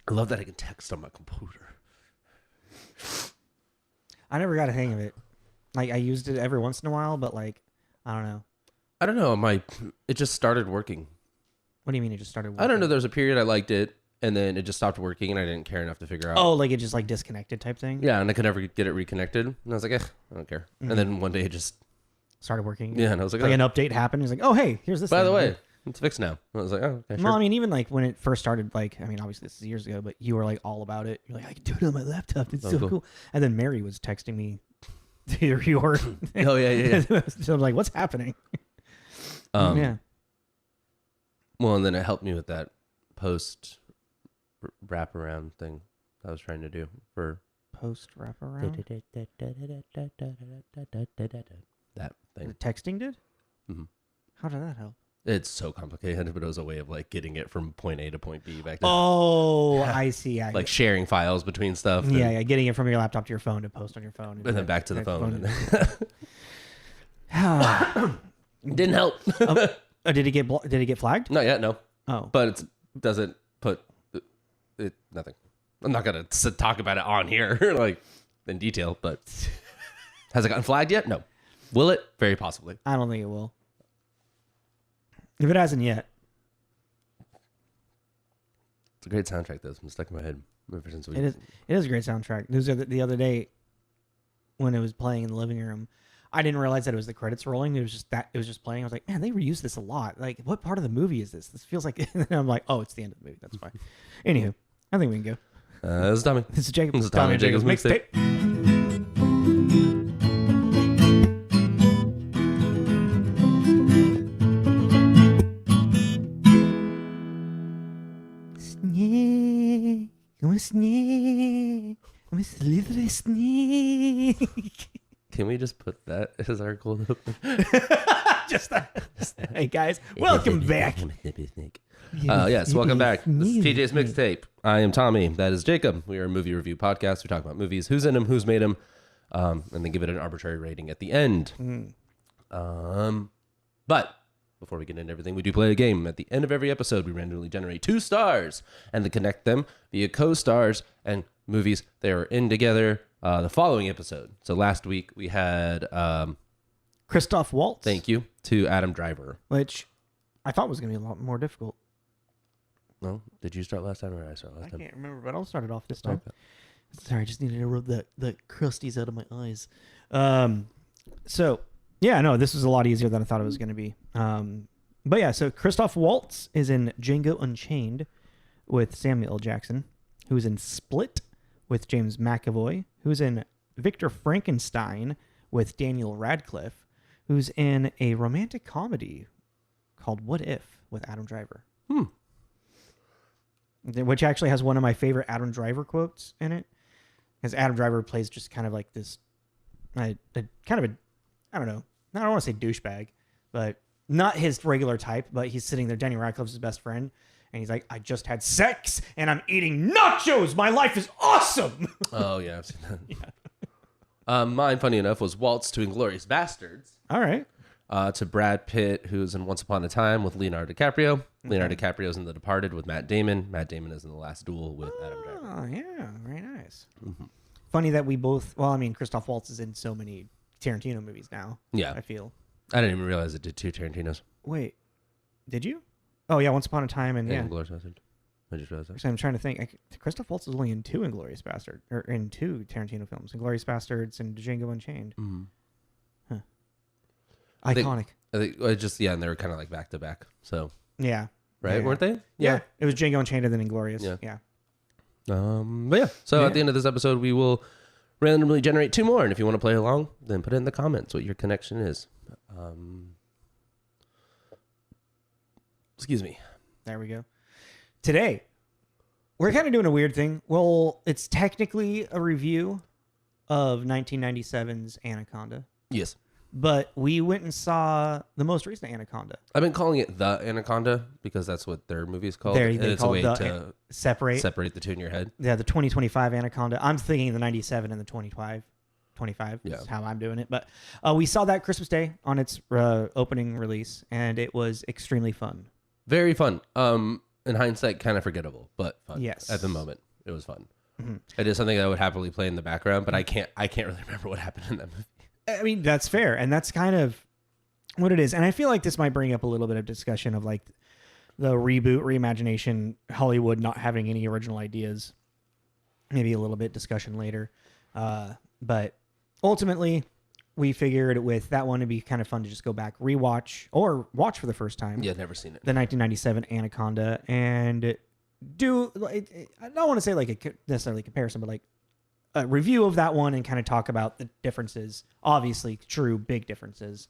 I love that I can text on my computer. I never got a hang of it. Like, I used it every once in a while, but like, I don't know. I don't know. It just started working. What do you mean it just started working? I don't know. There was a period I liked it, and then it just stopped working, and I didn't care enough to figure out. Oh, like it just like disconnected type thing? Yeah, and I could never get it reconnected. And I was like, I don't care. And then one day it just started working. Yeah, and I was like, an update happened. He's like, oh, hey, here's this. By thing. the way, it's fixed now. I was like, oh, okay, sure. Well, I mean, even like when it first started, like, I mean, obviously this is years ago, but you were like all about it. You're like, I can do it on my laptop. It's so cool. And then Mary was texting me to your thing. Oh, yeah. So I'm like, what's happening? Yeah. Well, and then it helped me with that post wraparound thing I was trying to do for post wraparound. That thing. The texting did? Mm-hmm. How did that help? It's so complicated, but it was a way of like getting it from point A to point B back then. Oh, I see. Like sharing files between stuff. Yeah, getting it from your laptop to your phone to post on your phone. And then back to the phone. Didn't help. Did it get flagged? Not yet, no. Oh. But it doesn't put nothing. I'm not going to talk about it on here like in detail, but has it gotten flagged yet? No. Will it? Very possibly. I don't think it will. If it hasn't yet. It's a great soundtrack, though. It's been stuck in my head ever since we... It is a great soundtrack. The other day when it was playing in the living room, I didn't realize that it was the credits rolling. It was just playing. I was like, man, they reuse this a lot. Like, what part of the movie is this? This feels like... And I'm like, oh, it's the end of the movie. That's fine. Anywho, I think we can go. This is Tommy. This is Jacob. This is Tommy and Jacob's Mixtape. Snake. I'm a slithery snake. Can we just put that as our cold open? Just that. Hey, guys. Welcome back. Yes, welcome back. This is TJ's Mixtape. I am Tommy. That is Jacob. We are a movie review podcast. We talk about movies, who's in them, who's made them, and then give it an arbitrary rating at the end. But before we get into everything, we do play a game. At the end of every episode, we randomly generate 2 stars and then connect them via co-stars and movies they are in together the following episode. So last week we had Christoph Waltz. Thank you to Adam Driver, which I thought was going to be a lot more difficult. No, did you start last time or I start last time? I can't remember, but I'll start it off this time. Okay. Sorry, I just needed to rub the crusties out of my eyes. So yeah, no, this was a lot easier than I thought it was going to be. But yeah, so Christoph Waltz is in Django Unchained with Samuel L. Jackson, who's in Split with James McAvoy, who's in Victor Frankenstein with Daniel Radcliffe, who's in a romantic comedy called What If with Adam Driver. Which actually has one of my favorite Adam Driver quotes in it. Because Adam Driver plays just kind of like this, I don't know, I don't want to say douchebag, but not his regular type, but he's sitting there, Daniel Radcliffe's his best friend, and he's like, I just had sex, and I'm eating nachos! My life is awesome! Oh, yeah, I've seen that. Yeah. Mine, funny enough, was Waltz to Inglourious Bastards. All right. To Brad Pitt, who's in Once Upon a Time with Leonardo DiCaprio. Okay. Leonardo DiCaprio's in The Departed with Matt Damon. Matt Damon is in The Last Duel with Adam Driver. Oh, yeah, very nice. Mm-hmm. Funny that we both, well, I mean, Christoph Waltz is in so many Tarantino movies now. Yeah. I feel. I didn't even realize it did 2 Tarantinos. Wait, did you? Oh, yeah, Once Upon a Time and yeah. Inglourious Bastards. I just realized that. So I'm trying to think. Christoph Waltz is only in 2 Inglourious Bastards, or in 2 Tarantino films, Inglourious Bastards and Django Unchained. Mm-hmm. Huh. Iconic. I think and they were kind of like back to back. So yeah, right, yeah. Weren't they? Yeah, it was Django Unchained and then Inglourious. Yeah. But yeah, so at the end of this episode, we will randomly generate 2 more, and if you want to play along, then put it in the comments what your connection is. Excuse me. There we go. Today, we're kind of doing a weird thing. Well, it's technically a review of 1997's Anaconda. Yes. But we went and saw the most recent Anaconda. I've been calling it The Anaconda because that's what their movie is called. It's a way to separate the 2 in your head. Yeah, the 2025 Anaconda. I'm thinking the 97 and the 25. Yeah. Is how I'm doing it. But we saw that Christmas Day on its opening release, and it was extremely fun. Very fun. in hindsight, kind of forgettable, but fun. Yes. At the moment, it was fun. Mm-hmm. It is something that I would happily play in the background, but I can't really remember what happened in that movie. I mean, that's fair. And that's kind of what it is. And I feel like this might bring up a little bit of discussion of like the reboot, reimagination, Hollywood not having any original ideas. Maybe a little bit discussion later. But ultimately, we figured with that one, it'd be kind of fun to just go back, rewatch, or watch for the first time. Yeah, never seen it. The 1997 Anaconda, and do, I don't want to say like a necessarily comparison, but like a review of that one and kind of talk about the differences. Obviously, true big differences.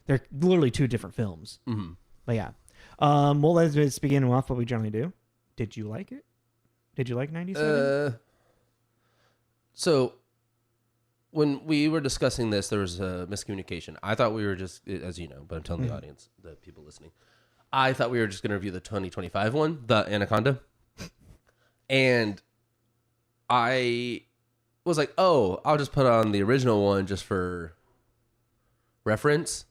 They're literally two different films. Mm-hmm. But yeah. Well, let's begin off what we generally do. Did you like it? Did you like 97? So when we were discussing this, there was a miscommunication. I thought we were just, as you know, but I'm telling the audience, the people listening, I thought we were just going to review the 2025 one, the Anaconda. And I was like, oh, I'll just put on the original one just for reference.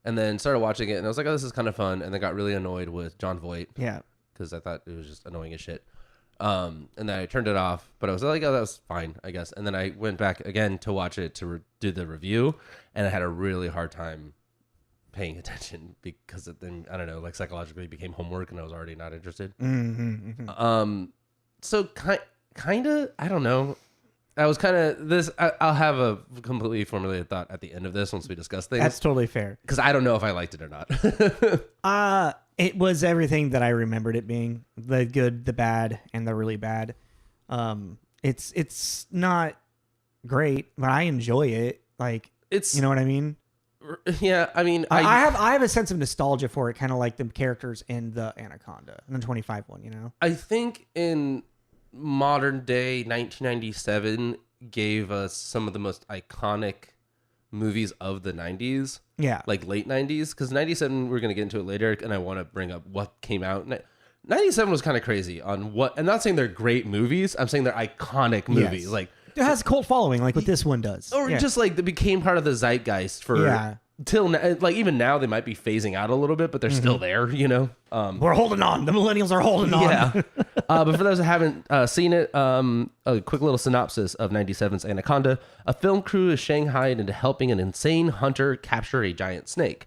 And then started watching it, and I was like, oh, this is kind of fun. And then got really annoyed with John Voight. Yeah. Because I thought it was just annoying as shit. And then I turned it off, but I was like, oh, that was fine, I guess. And then I went back again to watch it to do the review, and I had a really hard time paying attention because it then, I don't know, like psychologically became homework, and I was already not interested. Mm-hmm, mm-hmm. So kind of, I don't know. I was kind of this. I'll have a completely formulated thought at the end of this once we discuss things. That's totally fair. Because I don't know if I liked it or not. It was everything that I remembered it being: the good, the bad, and the really bad. It's not great, but I enjoy it. Like you know what I mean? Yeah, I mean, I have a sense of nostalgia for it, kind of like the characters in the Anaconda, the 25 one. You know, I think in modern day 1997 gave us some of the most iconic movies of the 90s. Yeah, like late 90s, because 97 we're going to get into it later, and I want to bring up what came out. 97 was kind of crazy on what, I'm not saying they're great movies, I'm saying they're iconic movies. Yes. Like it has a cult following like what this one does, or just like they became part of the zeitgeist for till now. Like even now they might be phasing out a little bit, but they're still there, you know. We're holding on. The millennials are holding on. Yeah. But for those that haven't seen it, a quick little synopsis of 97's Anaconda. A film crew is shanghaied into helping an insane hunter capture a giant snake.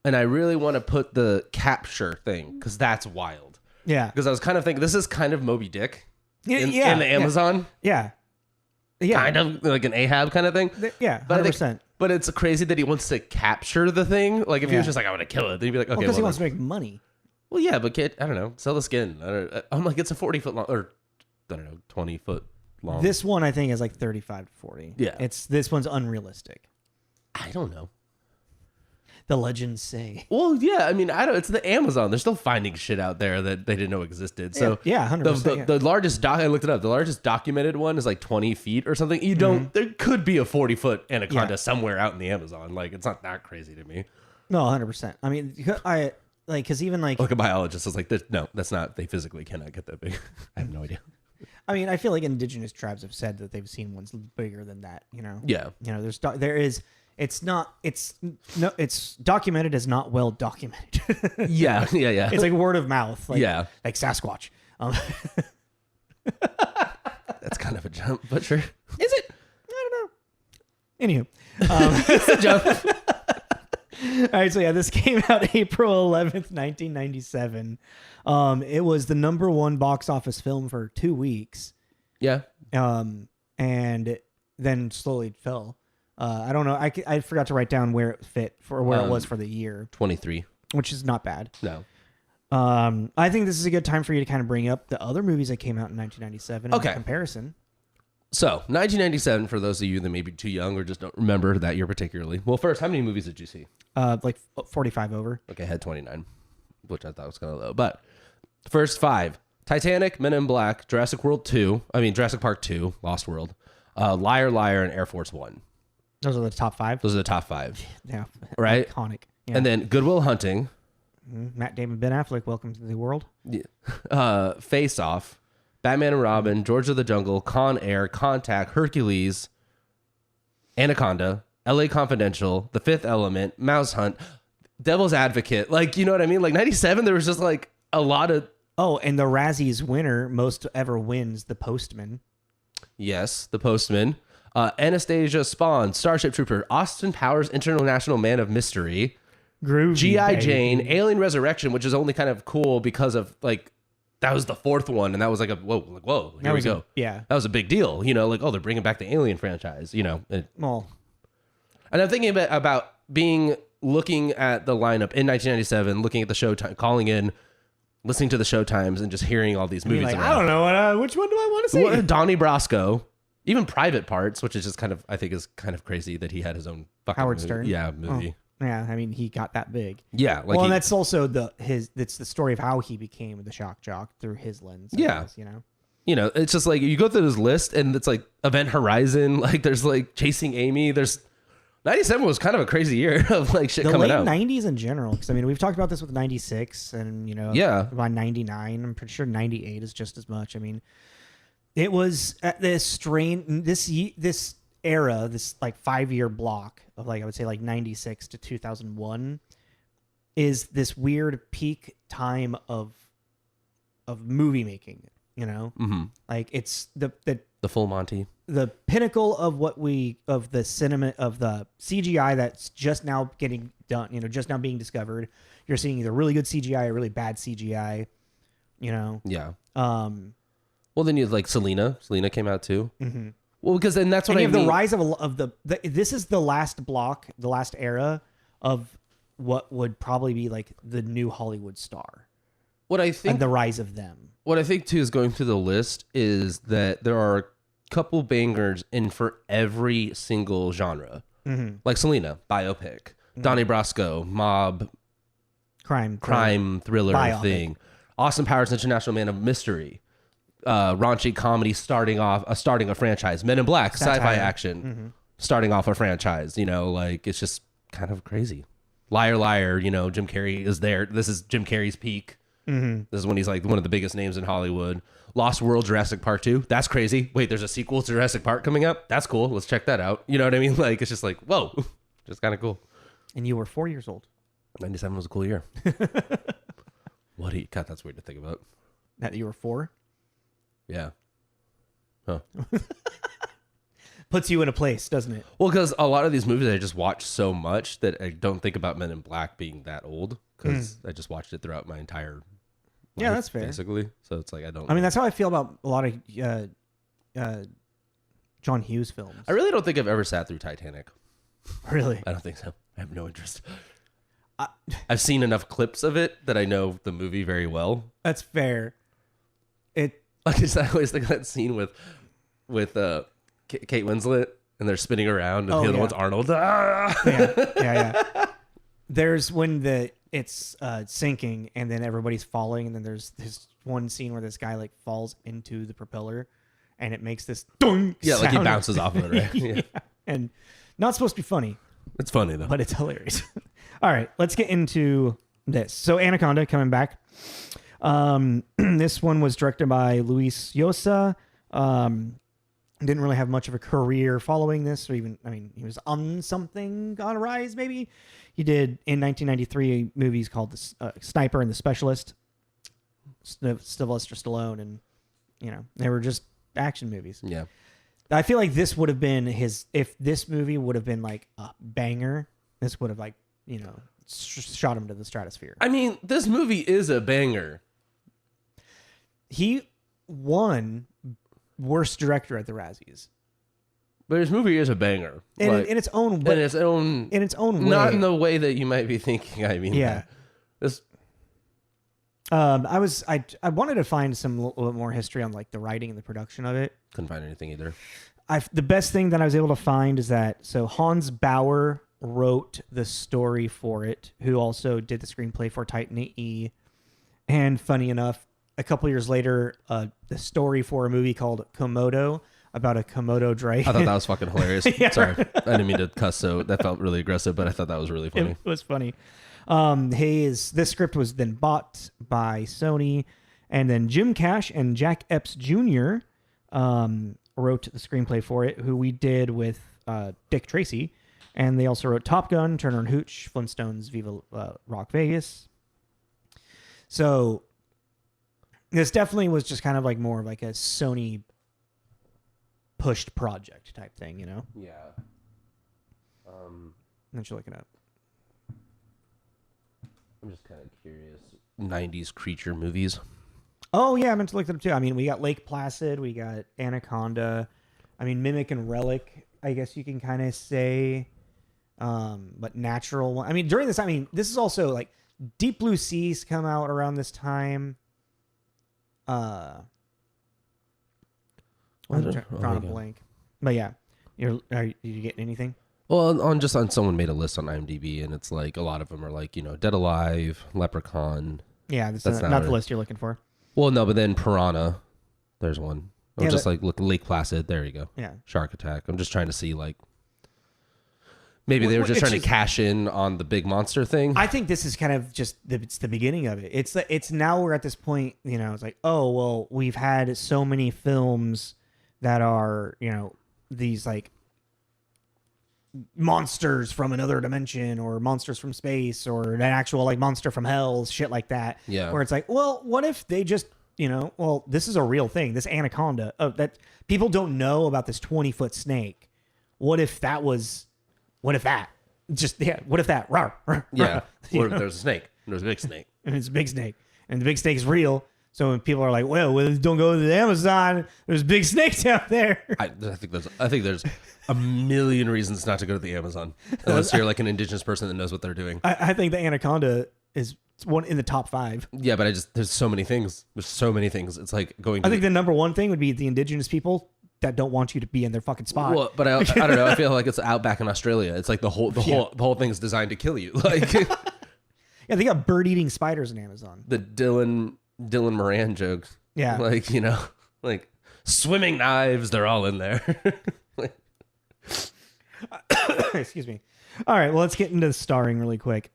And I really want to put the capture thing, because that's wild. Yeah. Because I was kind of thinking, this is kind of Moby Dick in the Amazon. Yeah. Kind of like an Ahab kind of thing. Yeah, 100%. But it's crazy that he wants to capture the thing. Like if he was just like, I want to kill it, then he'd be like, okay. Because he wants to make money. Well, yeah, but I don't know, sell the skin. I'm like, it's a 40-foot long, or I don't know, 20-foot long. This one I think is like 35 to 40. Yeah. This one's unrealistic. I don't know. The legends say. Well, yeah, I mean, it's the Amazon. They're still finding shit out there that they didn't know existed. So yeah, 100%. The largest I looked it up. The largest documented one is like 20 feet or something. You don't. There could be a 40-foot anaconda somewhere out in the Amazon. Like it's not that crazy to me. No, 100%. I mean, because even like a biologist is like, no, that's not. They physically cannot get that big. I have no idea. I mean, I feel like indigenous tribes have said that they've seen ones bigger than that. You know. Yeah. You know, there is. It's documented as not well documented. Yeah. It's like word of mouth. Like, like Sasquatch. That's kind of a jump, but sure. Is it? I don't know. Anywho, it's a jump. All right, so yeah, this came out April 11th, 1997. It was the #1 box office film for 2 weeks. Yeah. And then slowly fell. I don't know. I forgot to write down where it fit for where it was for the year. 23. Which is not bad. No. I think this is a good time for you to kind of bring up the other movies that came out in 1997 in comparison. So, 1997, for those of you that may be too young or just don't remember that year particularly. Well, first, how many movies did you see? Like 45 over. Okay, I had 29, which I thought was kind of low. But first 5, Titanic, Men in Black, Jurassic Park 2, Lost World, Liar, Liar, and Air Force One. Those are the top 5? Those are the top 5. Yeah. Right? Iconic. Yeah. And then Good Will Hunting. Matt Damon, Ben Affleck, Welcome to the World. Yeah. Face Off, Batman and Robin, George of the Jungle, Con Air, Contact, Hercules, Anaconda, LA Confidential, The Fifth Element, Mouse Hunt, Devil's Advocate. Like, you know what I mean? Like 97, there was just like a lot of Oh, and the Razzies winner, most ever wins, The Postman. Yes, The Postman. Anastasia Spawn, Starship Trooper, Austin Powers, International Man of Mystery, Groovy, G.I. baby. Jane, Alien Resurrection, which is only kind of cool because of like that was the fourth one, and that was like a whoa, here we go. Yeah. That was a big deal, you know, like oh, they're bringing back the Alien franchise, you know. Well, And I'm thinking about looking at the lineup in 1997, looking at the showtime, calling in, listening to the showtimes, and just hearing all these movies. like, around. I don't know which one do I want to see? Well, Donnie Brasco, even Private Parts, which is just kind of, I think is kind of crazy that he had his own fucking Howard movie. Stern? Yeah, movie. Oh, yeah, I mean, he got that big. Yeah, like Well, and that's also it's the story of how he became the shock jock through his lens. I Yeah. guess, you know, it's just like you go through this list and it's like Event Horizon, like there's like Chasing Amy, there's 97 was kind of a crazy year of like shit the coming late out. 90s in general, because I mean, we've talked about this with 96 and, Yeah. by 99, I'm pretty sure 98 is just as much. I mean, it was at this era, this like 5-year block of like, I would say like 96 to 2001 is this weird peak time of movie making, Mm-hmm. like it's the Full Monty. the pinnacle of the cinema, of the CGI that's just now getting done, just now being discovered. You're seeing either really good CGI or really bad CGI, Yeah. Um, Well, then you have like Selena. Selena came out too. mhm. Well, because then that's what And I you have mean. the rise of this is the last block, the last era of what would probably be like the new Hollywood star What I and think the rise of them. What I think too is going through the list is that there are a couple bangers in for every single genre. Mm-hmm. Like Selena, biopic. Donnie Brasco, mob, Crime thriller Biopic. thing. Austin Powers, International Man of Mystery. Raunchy comedy starting a franchise. Men in Black, Satire. sci-fi action, starting off a franchise. Like it's just kind of crazy. Liar, Liar. Jim Carrey is there. This is Jim Carrey's peak. Mm-hmm. This is when he's like one of the biggest names in Hollywood. Lost World, Jurassic Park 2. That's crazy. Wait, there's a sequel to Jurassic Park coming up? That's cool. Let's check that out. You know what I mean? Like, it's just like, whoa. Just kind of cool. And you were 4 years old. 97 was a cool year. What do you... God, that's weird to think about. That you were 4? Yeah. Huh. Puts you in a place, doesn't it? Well, because a lot of these movies I just watch so much that I don't think about Men in Black being that old because I just watched it throughout my entire Yeah, life, that's fair. basically. So it's like I don't... I mean, that's how I feel about a lot of John Hughes films. I really don't think I've ever sat through Titanic. Really? I don't think so. I have no interest. I've seen enough clips of it that I know the movie very well. That's fair. Like I always think of that scene with Kate Winslet and they're spinning around and the other yeah. one's Arnold. Ah! Yeah. There's when it's sinking and then everybody's falling and then there's this one scene where this guy like falls into the propeller and it makes this dunk Yeah, like he sound. bounces off of it, right? Yeah. And not supposed to be funny, It's funny though. but it's hilarious. All right, let's get into this. So Anaconda coming back. This one was directed by Luis Llosa. Didn't really have much of a career following this, or even, he was on something on a rise, maybe. He did, in 1993, movies called The Sniper and The Specialist, Sylvester Stallone, and, they were just action movies. Yeah. I feel like this would have been if this movie would have been like a banger, this would have like, shot him to the stratosphere. I mean, this movie is a banger. He won worst director at the Razzies. But this movie is a banger. In its own way. In its own way. Not in the way that you might be thinking. I mean, Yeah. This I wanted to find some little bit more history on like the writing and the production of it. couldn't find anything either. The best thing that I was able to find is that Hans Bauer wrote the story for it, who also did the screenplay for Titan E. And funny enough, a couple years later, the story for a movie called Komodo about a Komodo dragon. I thought that was fucking hilarious. Yeah. Sorry, I didn't mean to cuss. So that felt really aggressive, but I thought that was really funny. It was funny. This script was then bought by Sony, and then Jim Cash and Jack Epps Jr. Wrote the screenplay for it, who we did with Dick Tracy, and they also wrote Top Gun, Turner and Hooch, Flintstones, Viva Rock Vegas. So This definitely was just kind of like more of like a Sony pushed project type thing, you know? Yeah. What you looking at? I'm just kind of curious. 90s creature movies. Oh, yeah, I meant to look them too. I mean, we got Lake Placid, we got Anaconda. I mean, Mimic and Relic, I guess you can kind of say. But Natural one. I mean, during this, I mean, this is also like Deep Blue Seas come out around this time. I'm drawing a blank. But yeah, are you getting anything? Well, on someone made a list on IMDb, and it's like a lot of them are like, Dead Alive, Leprechaun. Yeah, that's not the list you're looking for. Well, no, but then Piranha, there's one. Or Yeah, just like Lake Placid. There you go. Yeah. Shark Attack. I'm just trying to see like maybe they were just trying to cash in on the big monster thing. I think this is kind of just it's the beginning of it. It's now we're at this point, it's like, oh, well, we've had so many films that are, these like monsters from another dimension or monsters from space or an actual like monster from hell, shit like that. Yeah. Where it's like, well, what if they just, well, this is a real thing. This Anaconda, that people don't know about this 20-foot snake. What if that? What if that? Rawr, rawr, Yeah. rawr, What if there's a snake? There's a big snake. and it's a big snake, and the big snake is real. So when people are like, well, don't go to the Amazon. There's big snakes out there. I think there's a million reasons not to go to the Amazon unless you're like an indigenous person that knows what they're doing. I think the Anaconda is one in the top 5. Yeah, but there's so many things. There's so many things. It's like going to I think the number one thing would be the indigenous people that don't want you to be in their fucking spot. Well, but I don't know. I feel like it's outback in Australia. It's like the whole thing's designed to kill you. Like yeah, they got bird-eating spiders in Amazon. the Dylan Moran jokes. Yeah. Like, like swimming knives, they're all in there. Excuse me. All right, well, let's get into the starring really quick.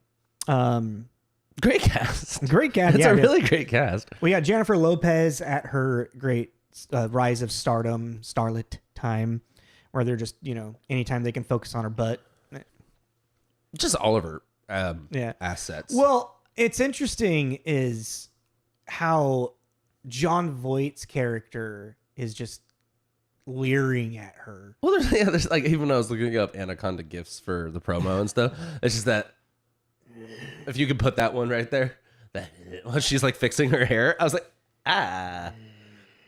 Great cast. Great cast. It's Yeah, a really great cast. we got Jennifer Lopez at her great rise of stardom, starlet time, where they're just, anytime they can focus on her butt. Just all of her assets. Well, it's interesting is how John Voight's character is just leering at her. Well, there's like, even when I was looking up Anaconda gifts for the promo and stuff, it's just that if you could put that one right there, that when she's like fixing her hair, I was like, I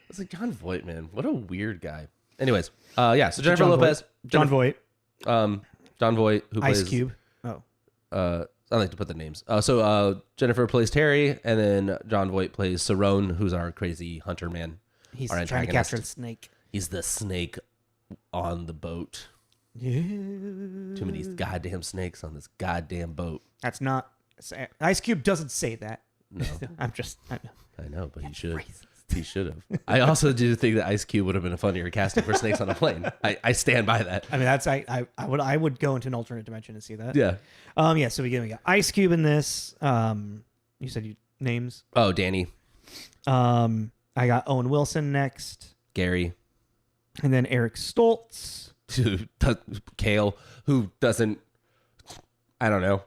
was like, John Voight, man, what a weird guy. Anyways, yeah, so Jennifer Lopez, John Voight, John Voight, who plays Ice Cube. I like to put the names. So Jennifer plays Terry, and then John Voight plays Cerrone, who's our crazy hunter man. He's our trying to capture the snake. He's the snake on the boat. Yeah. Too many goddamn snakes on this goddamn boat. That's not. Ice Cube doesn't say that. No, I know. I know, but he should. He should have. I also do think that Ice Cube would have been a funnier casting for snakes on a plane. I stand by that. I mean, that's I would go into an alternate dimension to see that. Yeah. Yeah. So we got Ice Cube in this. You said names. Oh, Danny. I got Owen Wilson next, Gary. and then Eric Stoltz. Kale, who doesn't. I don't know.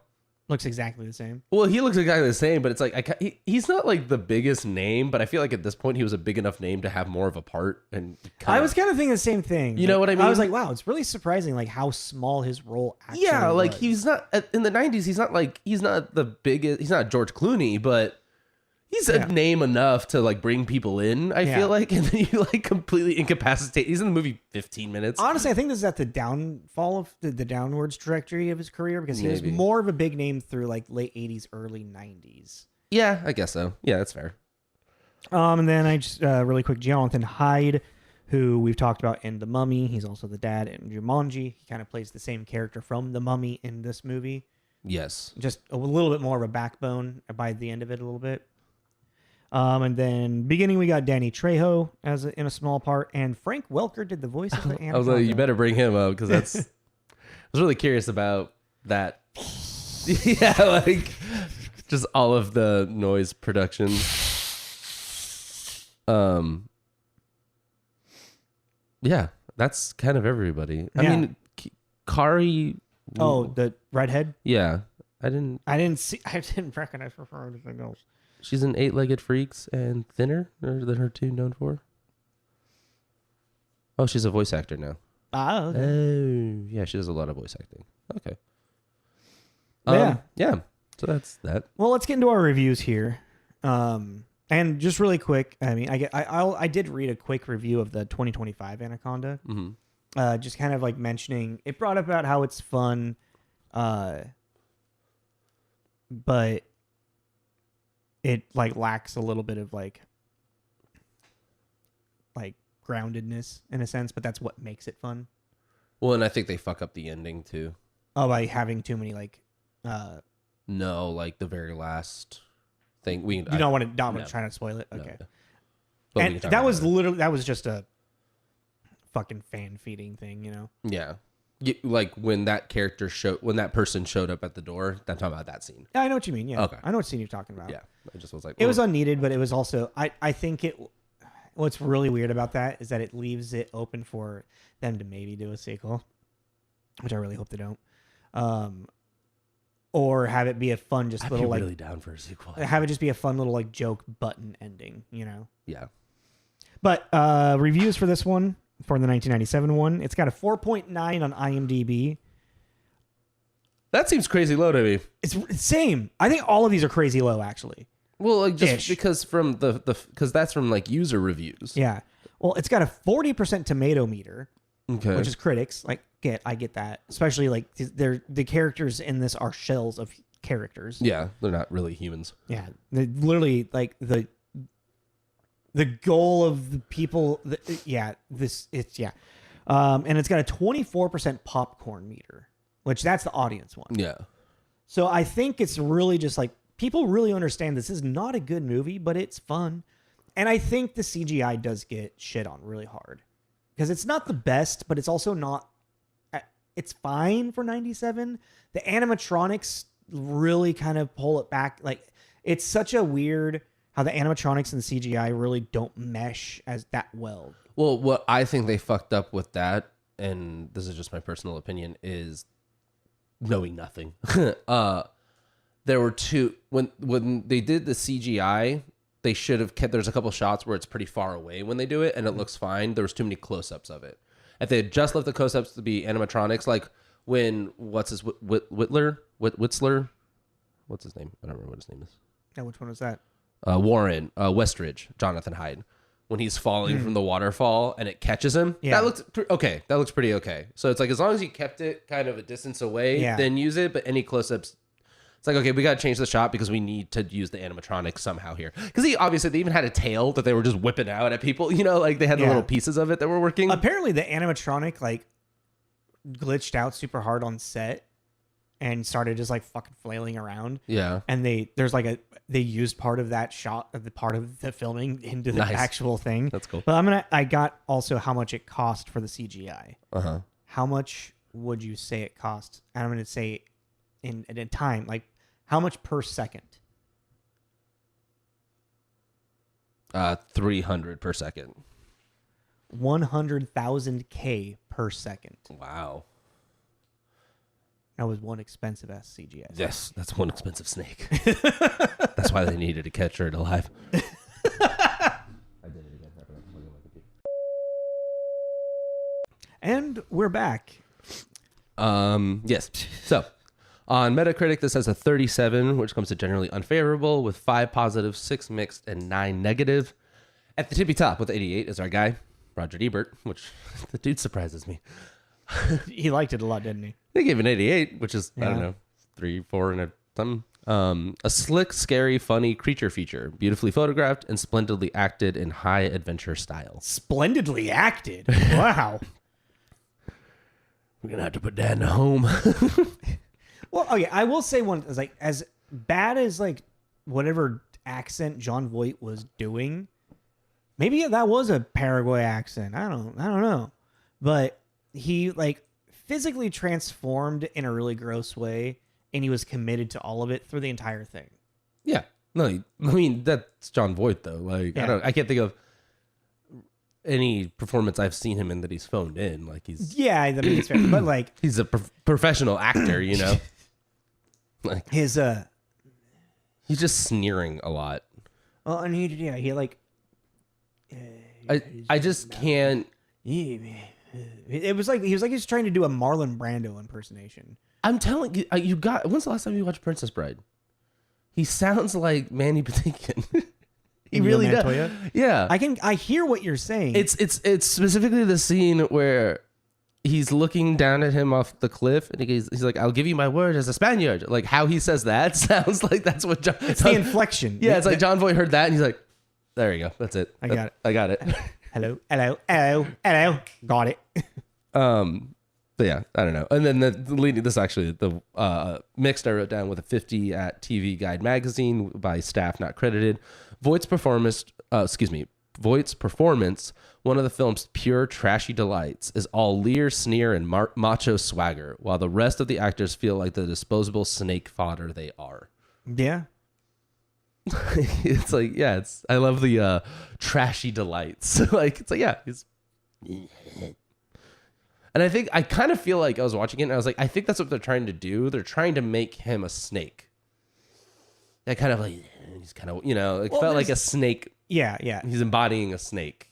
Looks exactly the same. Well, he looks exactly the same, but it's like he's not like the biggest name, but I feel like at this point he was a big enough name to have more of a part. And I was kind of thinking the same thing. You know what I mean? I was like, wow, it's really surprising, like how small his role actually yeah, like was. he's not in the 90s. He's not the biggest. He's not George Clooney, but he's a name enough to like bring people in. I feel like, and then you like completely incapacitate. He's in the movie 15 minutes. Honestly, I think this is at the downfall of the downwards trajectory of his career because he was more of a big name through like late 80s, early 90s. Yeah, I guess so. Yeah, that's fair. And then I just really quick, Jonathan Hyde, who we've talked about in The Mummy. He's also the dad in Jumanji. He kind of plays the same character from The Mummy in this movie. Yes, just a little bit more of a backbone by the end of it, a little bit. And then beginning, we got Danny Trejo in a small part, and Frank Welker did the voice of the Anaconda. I was like, you better bring him up because that's. I was really curious about that. Yeah, like just all of the noise production. Yeah, that's kind of everybody. I mean, Kari. Oh, the redhead. Yeah, I didn't I didn't recognize her for anything else. She's in Eight-Legged Freaks and Thinner. Are her two known for? Oh, she's a voice actor now. Ah, okay. Oh, yeah, she does a lot of voice acting. Okay. Yeah. So that's that. Well, let's get into our reviews here. And just really quick, I mean, I did read a quick review of the 2025 Anaconda. Mm-hmm. Just kind of like mentioning it brought up about how it's fun, but it like lacks a little bit of like groundedness in a sense, but that's what makes it fun. Well, and I think they fuck up the ending too. Oh, by having too many like. No, like the very last thing. You don't want to. Not trying to spoil it. Okay. No. But And that was literally just a fucking fan feeding thing, you know. Yeah. Like when that person showed up at the door. I'm talking about that scene. Yeah, I know what you mean. Yeah. Okay. I know what scene you're talking about. Yeah. I just was like, it was unneeded, but it was also I think it. What's really weird about that is that it leaves it open for them to maybe do a sequel, which I really hope they don't. Or have it be a fun, just I'd little be like really down for a sequel. have it just be a fun little like joke button ending, you know. Yeah. But reviews for this one, for the 1997 one, it's got a 4.9 on IMDb. That seems crazy low to me. It's same. I think all of these are crazy low, actually. Well, like just Ish. because from because that's from like user reviews. Yeah. Well, it's got a 40% tomato meter, Okay. which is critics. Like, I get that. Especially like the characters in this are shells of characters. Yeah, they're not really humans. Yeah. They literally like the goal of the people. And it's got a 24% popcorn meter, which that's the audience one. Yeah. So I think it's really just like people really understand this is not a good movie, but it's fun. And I think the CGI does get shit on really hard because it's not the best, but it's also not, it's fine for 97. The animatronics really kind of pull it back. Like it's such a weird how the animatronics and the CGI really don't mesh as that well. Well, what I think they fucked up with that, and this is just my personal opinion, is knowing nothing. There were two when they did the CGI, they should have kept. There's a couple shots where it's pretty far away when they do it, and it looks fine. There was too many close-ups of it. If they had just left the close-ups to be animatronics, like when Whittler, what's his name? I don't remember what his name is. Yeah, which one was that? Warren Westridge, Jonathan Hyde, when he's falling from the waterfall and it catches him. Yeah. That looks okay. That looks pretty okay. So it's like as long as you kept it kind of a distance away, then use it. But any close-ups, it's like, okay, we got to change the shot because we need to use the animatronics somehow here. Because obviously they even had a tail that they were just whipping out at people. You know, like they had the little pieces of it that were working. Apparently the animatronic like glitched out super hard on set and started just like fucking flailing around. Yeah. And they used part of that shot of the part of the filming into the actual thing. That's cool. But I got also how much it cost for the CGI. Uh-huh. How much would you say it cost? And I'm going to say in time, like how much per second? 300 per second. 100,000 K per second. Wow. That was one expensive ass CGI. Yes, that's one expensive snake. That's why they needed to catch her alive. I did it again. And we're back. Yes. So, on Metacritic, this has a 37, which comes to generally unfavorable, with 5 positive, 6 mixed, and 9 negative. At the tippy top with 88 is our guy, Roger Ebert, which the dude surprises me. He liked it a lot, didn't he? They gave an 88, which is, I don't know, 3, 4, and something. A slick, scary, funny creature feature, beautifully photographed and splendidly acted in high adventure style. Splendidly acted. Wow. We're gonna have to put Dad in a home. Well, okay, I will say one is like as bad as like whatever accent John Voight was doing. Maybe that was a Paraguay accent. I don't know, but he like physically transformed in a really gross way, and he was committed to all of it through the entire thing. Yeah, no, I mean that's John Voight though. Like I can't think of any performance I've seen him in that he's phoned in. Like he's I mean it's fair, but like he's a professional actor, you know. Like his he's just sneering a lot. Well, and he like. I just can't. It was like he was trying to do a Marlon Brando impersonation. I'm telling you, when's the last time you watched Princess Bride? He sounds like Manny Patinkin. He really does. Montoya? Yeah, I hear what you're saying. It's specifically the scene where he's looking down at him off the cliff, and he's like, "I'll give you my word as a Spaniard." Like how he says that sounds like that's what John. It's the inflection. Yeah, it's like John Voight heard that, and he's like, "There you go, that's it. I got it. I got it." Hello. Got it. But yeah, I don't know. And then the mixed I wrote down with a 50 at TV Guide magazine by staff not credited. Voight's performance, one of the film's pure trashy delights, is all leer, sneer, and macho swagger, while the rest of the actors feel like the disposable snake fodder they are. Yeah. It's like, yeah, I love the trashy delights. Like, it's like, yeah, and I kind of feel like I was watching it and I was like, I think that's what they're trying to do. They're trying to make him a snake. That kind of like, he's kind of, it felt like a snake. Yeah, yeah. He's embodying a snake.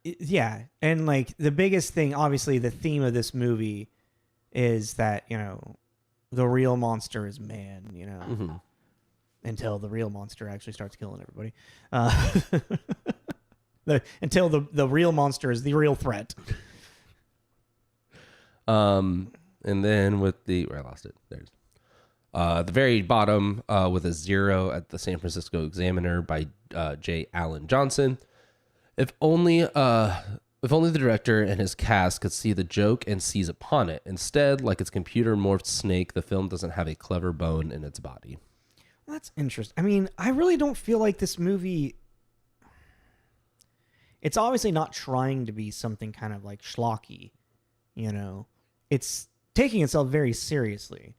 Yeah. And like the biggest thing, obviously, the theme of this movie is that, the real monster is man, Mm-hmm. Until the real monster actually starts killing everybody. Until the real monster is the real threat. And then with where I lost it, there's the very bottom with a 0 at the San Francisco Examiner by J. Allen Johnson. If only the director and his cast could see the joke and seize upon it. Instead, like its computer morphed snake, the film doesn't have a clever bone in its body. Well, that's interesting. I mean, I really don't feel like this movie. It's obviously not trying to be something kind of like schlocky, It's taking itself very seriously.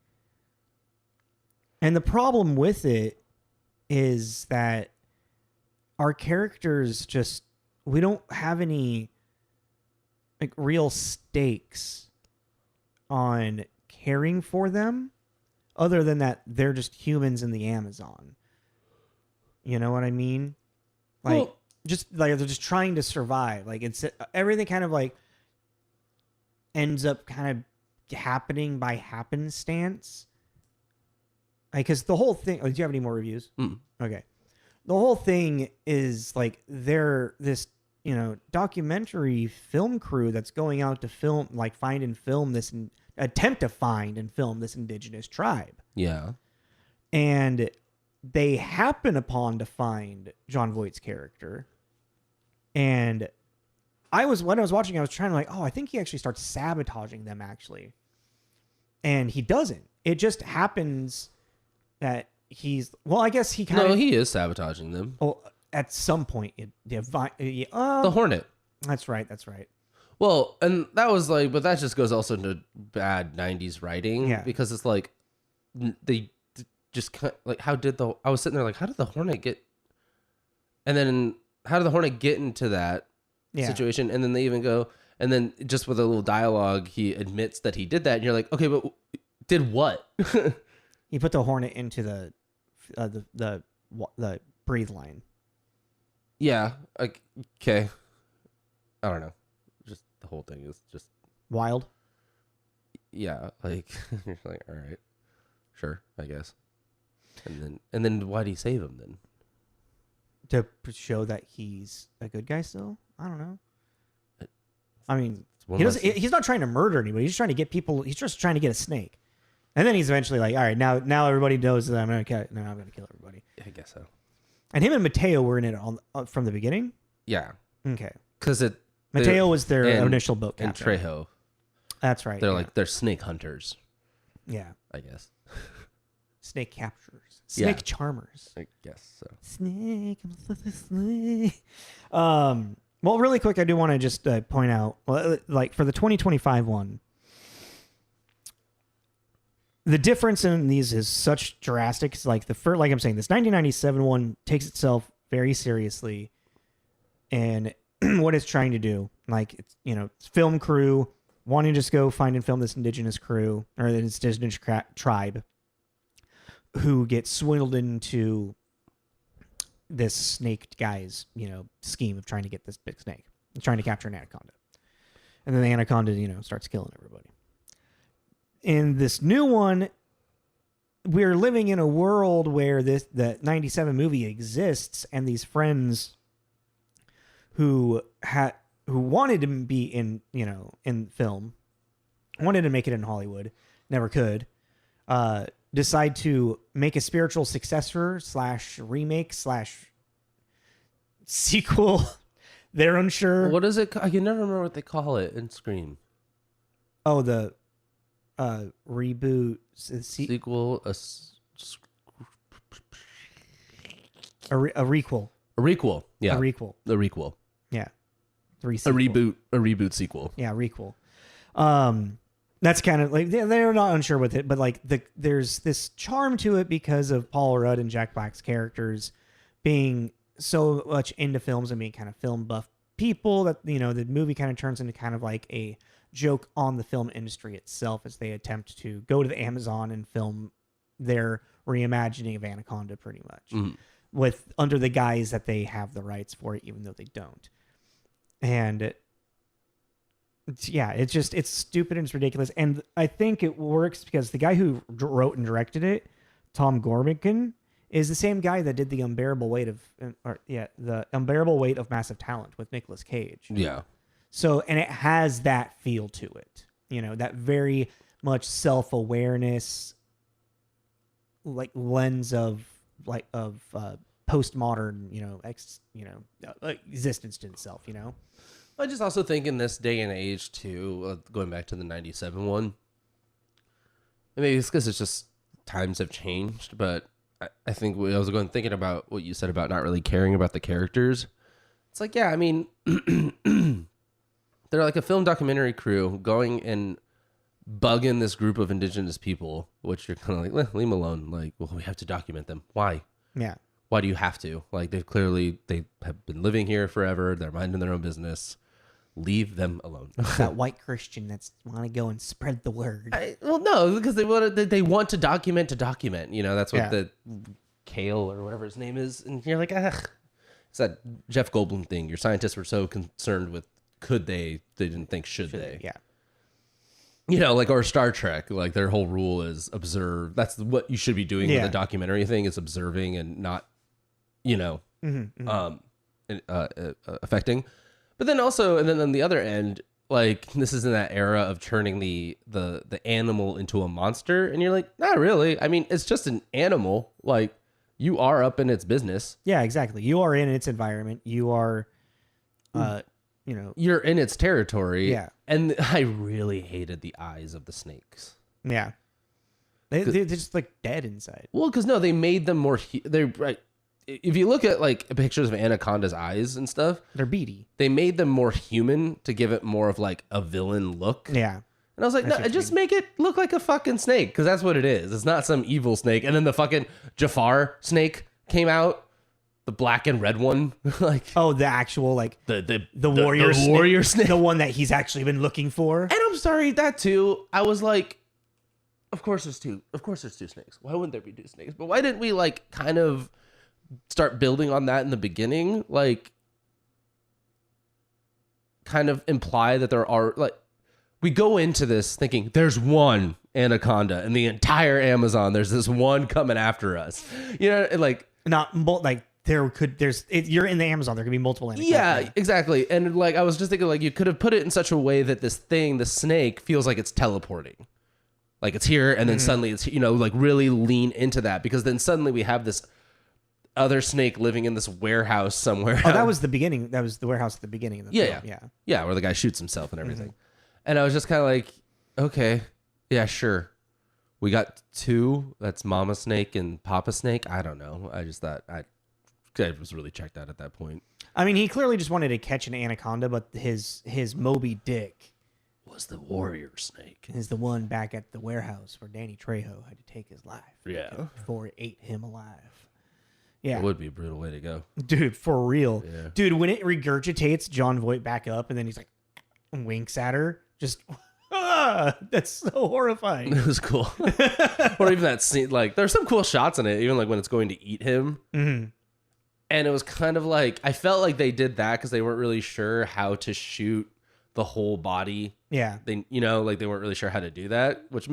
And the problem with it is that our characters we don't have any like real stakes on caring for them other than that they're just humans in the Amazon. You know what I mean? Like, just like they're just trying to survive. Like it's everything kind of like ends up kind of happening by happenstance. Because the whole thing. Oh, do you have any more reviews? Okay. The whole thing is like they're this, documentary film crew that's going out to film, like find and film this, attempt to find and film this indigenous tribe. Yeah. And they happen upon to find John Voight's character. And when I was watching, I was trying to like, I think he actually starts sabotaging them actually. And he doesn't. It just happens that I guess he kind of... No, he is sabotaging them. Oh, at some point. The Hornet. That's right. Well, and that was like, but that just goes also into bad 90s writing. Yeah. Because it's like, they just like, I was sitting there like, how did the Hornet get... And then how did the Hornet get into that situation? And then they even go... And then just with a little dialogue, he admits that he did that. And you're like, okay, but did what? He put the Hornet into the breathe line. Yeah. Okay. I don't know. Just the whole thing is just wild. Yeah. Like, you're like, all right, sure, I guess. And then why'd he save him then? To show that he's a good guy still? I don't know. I mean, he's not trying to murder anybody. He's trying to get people. He's just trying to get a snake. And then he's eventually like, all right, now everybody knows that I'm going to kill everybody. I guess so. And him and Mateo were in it from the beginning? Yeah. Okay. Because Mateo was their initial boat captain. And Trejo. That's right. They're snake hunters. Yeah. I guess. Snake capturers. Snake charmers. I guess so. Snake. I'm such a snake. Well, really quick, I do want to just point out, like for the 2025 one, the difference in these is such drastic. It's like like I'm saying, this 1997 one takes itself very seriously, and what it's trying to do, like it's film crew wanting to just go find and film this indigenous crew or this indigenous tribe who gets swindled into this snake guy's, scheme of trying to get this big snake, trying to capture an anaconda. And then the anaconda, starts killing everybody. In this new one, we're living in a world where the 97 movie exists, and these friends who wanted to be in film, wanted to make it in Hollywood, never could, decide to make a spiritual successor / remake / sequel. They're unsure. What is it? I can never remember what they call it in Scream. Oh, the reboot sequel, a requel. A requel. Yeah. A requel. A requel. Yeah. A reboot sequel. Yeah, requel. That's kind of like they're not unsure with it, but like there's this charm to it because of Paul Rudd and Jack Black's characters being so much into films and being kind of film buff people that the movie kind of turns into kind of like a joke on the film industry itself as they attempt to go to the Amazon and film their reimagining of Anaconda pretty much with under the guise that they have the rights for it, even though they don't. And it's stupid and it's ridiculous. And I think it works because the guy who wrote and directed it, Tom Gormican, is the same guy that did the Unbearable Weight of Massive Talent with Nicolas Cage. Yeah. So, and it has that feel to it, that very much self-awareness, like lens of postmodern, existence to itself, I just also think in this day and age too, going back to the 97 one, and maybe it's because it's just times have changed, but I think I was thinking about what you said about not really caring about the characters. It's like, yeah, I mean, they're like a film documentary crew going and bugging this group of indigenous people, which you're kind of like, leave them alone. Like, well, we have to document them. Why? Yeah. Why do you have to? Like, they have been living here forever. They're minding their own business. Leave them alone. That white Christian that's want to go and spread the word. Well, no, because they want to document. That's what the Kale or whatever his name is. And you're like, it's that Jeff Goldblum thing. Your scientists were so concerned with could they didn't think should they. Yeah. Or Star Trek, like their whole rule is observe. That's what you should be doing with a documentary thing is observing and not, affecting. But then also, and then on the other end, like this is in that era of turning the animal into a monster, and you're like, not really. I mean, it's just an animal. Like you are up in its business. Yeah, exactly. You are in its environment. You are, you're in its territory. Yeah. And I really hated the eyes of the snakes. Yeah. They're just like dead inside. Well, because no, they made them more. If you look at like pictures of Anaconda's eyes and stuff, they're beady. They made them more human to give it more of like a villain look. Yeah. And I was like, no, just make it look like a fucking snake because that's what it is. It's not some evil snake. And then the fucking Jafar snake came out, the black and red one, like the actual like the warrior snake, the one that he's actually been looking for. And I'm sorry, that too. I was like, of course there's two snakes. Why wouldn't there be two snakes? But why didn't we like kind of start building on that in the beginning, like kind of imply that there are like we go into this thinking there's one anaconda in the entire Amazon, there's this one coming after us, like not like you're in the Amazon, there could be multiple anacondas. Yeah, exactly. And like I was just thinking like you could have put it in such a way that the snake feels like it's teleporting, like it's here and then suddenly it's like really lean into that, because then suddenly we have this other snake living in this warehouse somewhere. Oh, that was the beginning. That was the warehouse at the beginning of the film. Yeah, where the guy shoots himself and everything. And I was just kind of like, okay, yeah, sure. We got two. That's Mama Snake and Papa Snake. I don't know. I just thought I was really checked out at that point. I mean, he clearly just wanted to catch an anaconda, but his Moby Dick was the warrior snake. Is the one back at the warehouse where Danny Trejo had to take his life. Yeah. Before it ate him alive. Yeah. It would be a brutal way to go. Dude, for real. Yeah. Dude, when it regurgitates John Voight back up and then he's like winks at her, just that's so horrifying. It was cool. Or even that scene, like there's some cool shots in it, even like when it's going to eat him. Mm-hmm. And it was kind of like, I felt like they did that because they weren't really sure how to shoot the whole body. Yeah. They, like they weren't really sure how to do that, which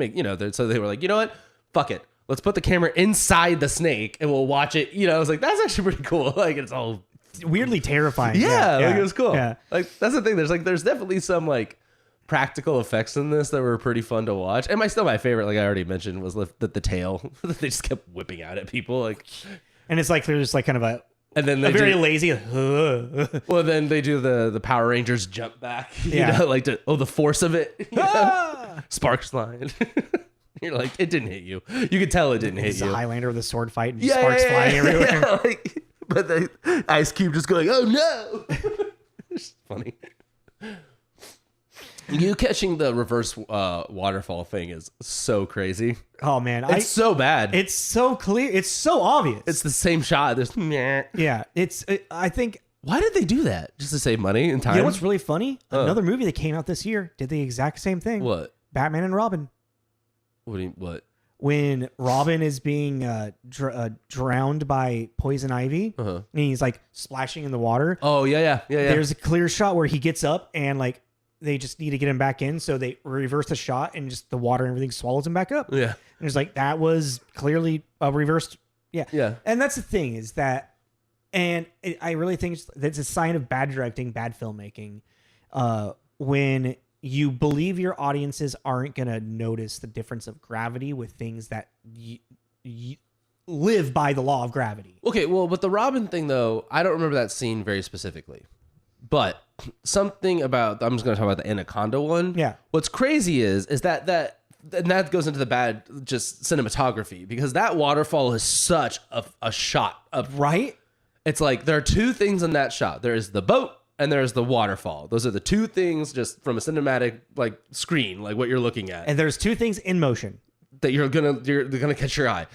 so they were like, you know what? Fuck it. Let's put the camera inside the snake and we'll watch it. I was like, that's actually pretty cool. Like it's all weirdly terrifying. Yeah. Like it was cool. Yeah. Like that's the thing. There's definitely some like practical effects in this that were pretty fun to watch. And my favorite, like I already mentioned, was the tail that they just kept whipping out at people. Like, and it's like, they're just like kind of and then a very lazy. Well, then they do the Power Rangers jump back. Yeah. The force of it. Sparks flying. You're like, it didn't hit you. You could tell it didn't hit you. It's a Highlander with a sword fight and sparks flying everywhere. Yeah, but the Ice Cube just going, oh no. It's funny. You catching the reverse waterfall thing is so crazy. Oh man, it's so bad. It's so clear. It's so obvious. It's the same shot. There's yeah. I think. Why did they do that? Just to save money and time? You know what's really funny? Another movie that came out this year did the exact same thing. What? Batman and Robin. What? When Robin is being drowned by poison ivy, and he's like splashing in the water. Oh yeah. There's a clear shot where he gets up and like they just need to get him back in, so they reverse the shot and just the water and everything swallows him back up. Yeah, and it's like that was clearly a reversed. Yeah. And that's the thing is that, and I really think it's a sign of bad directing, bad filmmaking, when you believe your audiences aren't going to notice the difference of gravity with things that live by the law of gravity. Okay, well, but the Robin thing, though, I don't remember that scene very specifically. But something about, I'm just going to talk about the Anaconda one. Yeah. What's crazy is that and that goes into the bad just cinematography, because that waterfall is such a shot of, right? It's like there are two things in that shot. There is the boat and there's the waterfall. Those are the two things just from a cinematic like screen, like what you're looking at. And there's two things in motion that they're gonna catch your eye.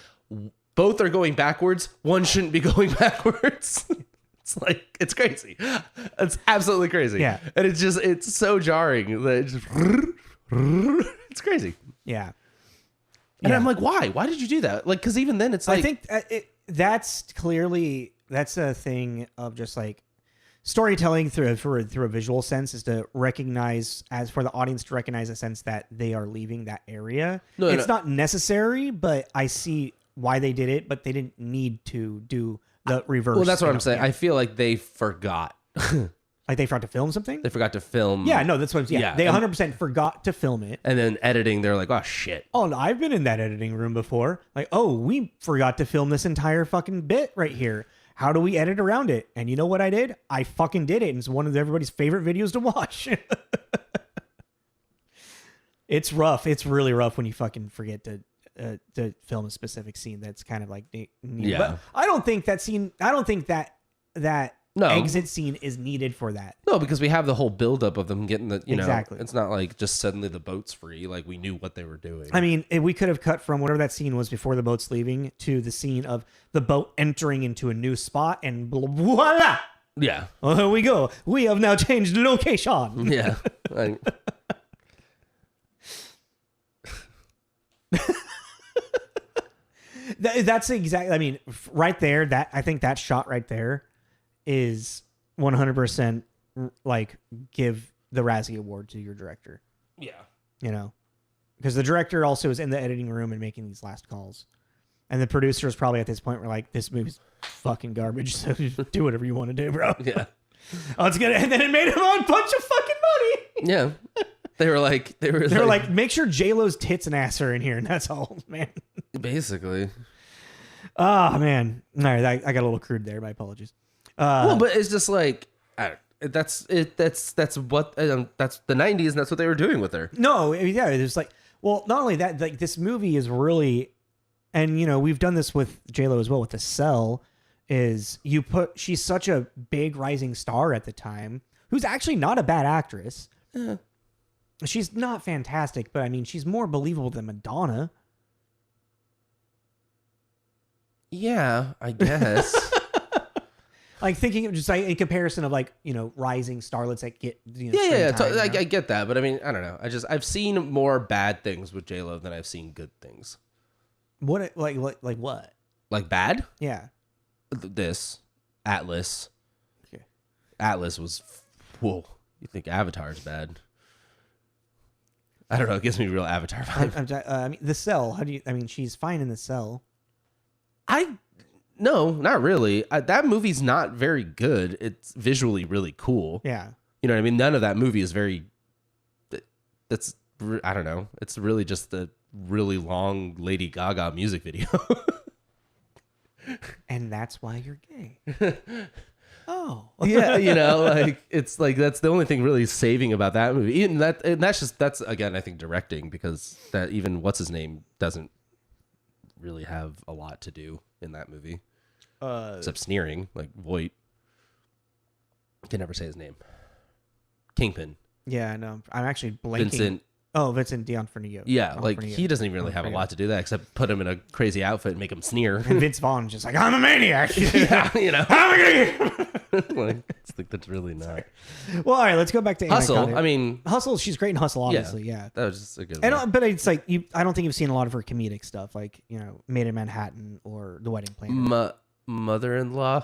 Both are going backwards. One shouldn't be going backwards. It's like, it's crazy. It's absolutely crazy. Yeah. And it's so jarring that it's crazy. Yeah. And I'm like, why? Why did you do that? Like, because even then it's like, I think that's a thing of just like storytelling through a visual sense, is to recognize, as for the audience to recognize a sense that they are leaving that area. It's not necessary, but I see why they did it, but they didn't need to do the reverse. Well, that's what I'm saying. I feel like they forgot. Like they forgot to film something? They forgot to film. Yeah, no, that's what I'm saying. Yeah, they 100% forgot to film it. And then editing, they're like, oh, shit. Oh, no, I've been in that editing room before. Like, oh, we forgot to film this entire fucking bit right here. How do we edit around it? And you know what I did? I fucking did it. And it's one of everybody's favorite videos to watch. It's rough. It's really rough when you fucking forget to film a specific scene that's kind of like neat. Yeah. But I don't think that No. exit scene is needed for that. No, because we have the whole buildup of them getting the, Exactly. It's not like just suddenly the boat's free. Like we knew what they were doing. I mean, we could have cut from whatever that scene was before the boat's leaving to the scene of the boat entering into a new spot and voila! Yeah. Oh, here we go. We have now changed location. Yeah. That's exactly, I mean, right there, I think that shot right there is 100% like give the Razzie Award to your director. Yeah. Because the director also is in the editing room and making these last calls. And the producers probably at this point were like, this movie's fucking garbage, so just do whatever you want to do, bro. Yeah. Oh, it's good. And then it made him a bunch of fucking money. Yeah. They were like, make sure J-Lo's tits and ass are in here, and that's all, man. Basically. Oh, man. All right, I got a little crude there. My apologies. Well, but it's just like, that's it. That's what that's the 90s, and that's what they were doing with her. No, yeah, it's like, well, not only that, like this movie is really, and we've done this with J-Lo as well with The Cell, is she's such a big rising star at the time, who's actually not a bad actress. She's not fantastic, but I mean, she's more believable than Madonna. Yeah, I guess. Like thinking of just like in comparison of like, rising starlets that get, I get that. But I mean, I don't know. I've seen more bad things with J-Lo than I've seen good things. What, like what? Like bad? Yeah. This. Atlas. Okay. Atlas was, whoa. You think Avatar's bad? I don't know. It gives me real Avatar vibe. I mean, The Cell. How do you? I mean, she's fine in The Cell. No, not really. That movie's not very good. It's visually really cool. Yeah. You know what I mean? None of that movie is very. That's I don't know. It's really just a really long Lady Gaga music video. And that's why you're gay. Oh. Yeah, you know, like it's like that's the only thing really saving about that movie. Even that, and that's again, I think directing, because that even what's his name doesn't really have a lot to do in that movie, except sneering, like Voight. I can never say his name. Kingpin. Yeah, no, I'm actually blanking. Vincent. Oh, Vincent D'Onofrio. Yeah, like he doesn't even really have a lot to do that except put him in a crazy outfit and make him sneer. And Vince Vaughn's just like, I'm a maniac. Yeah, you know. I'm a Like, it's like that's really not. Well, all right, let's go back to Hustle. Anaconda. I mean, Hustle. She's great in Hustle, obviously. Yeah. That was just a good And, one. but it's like I don't think you've seen a lot of her comedic stuff, like Made in Manhattan or The Wedding Planner. Mother-in-law.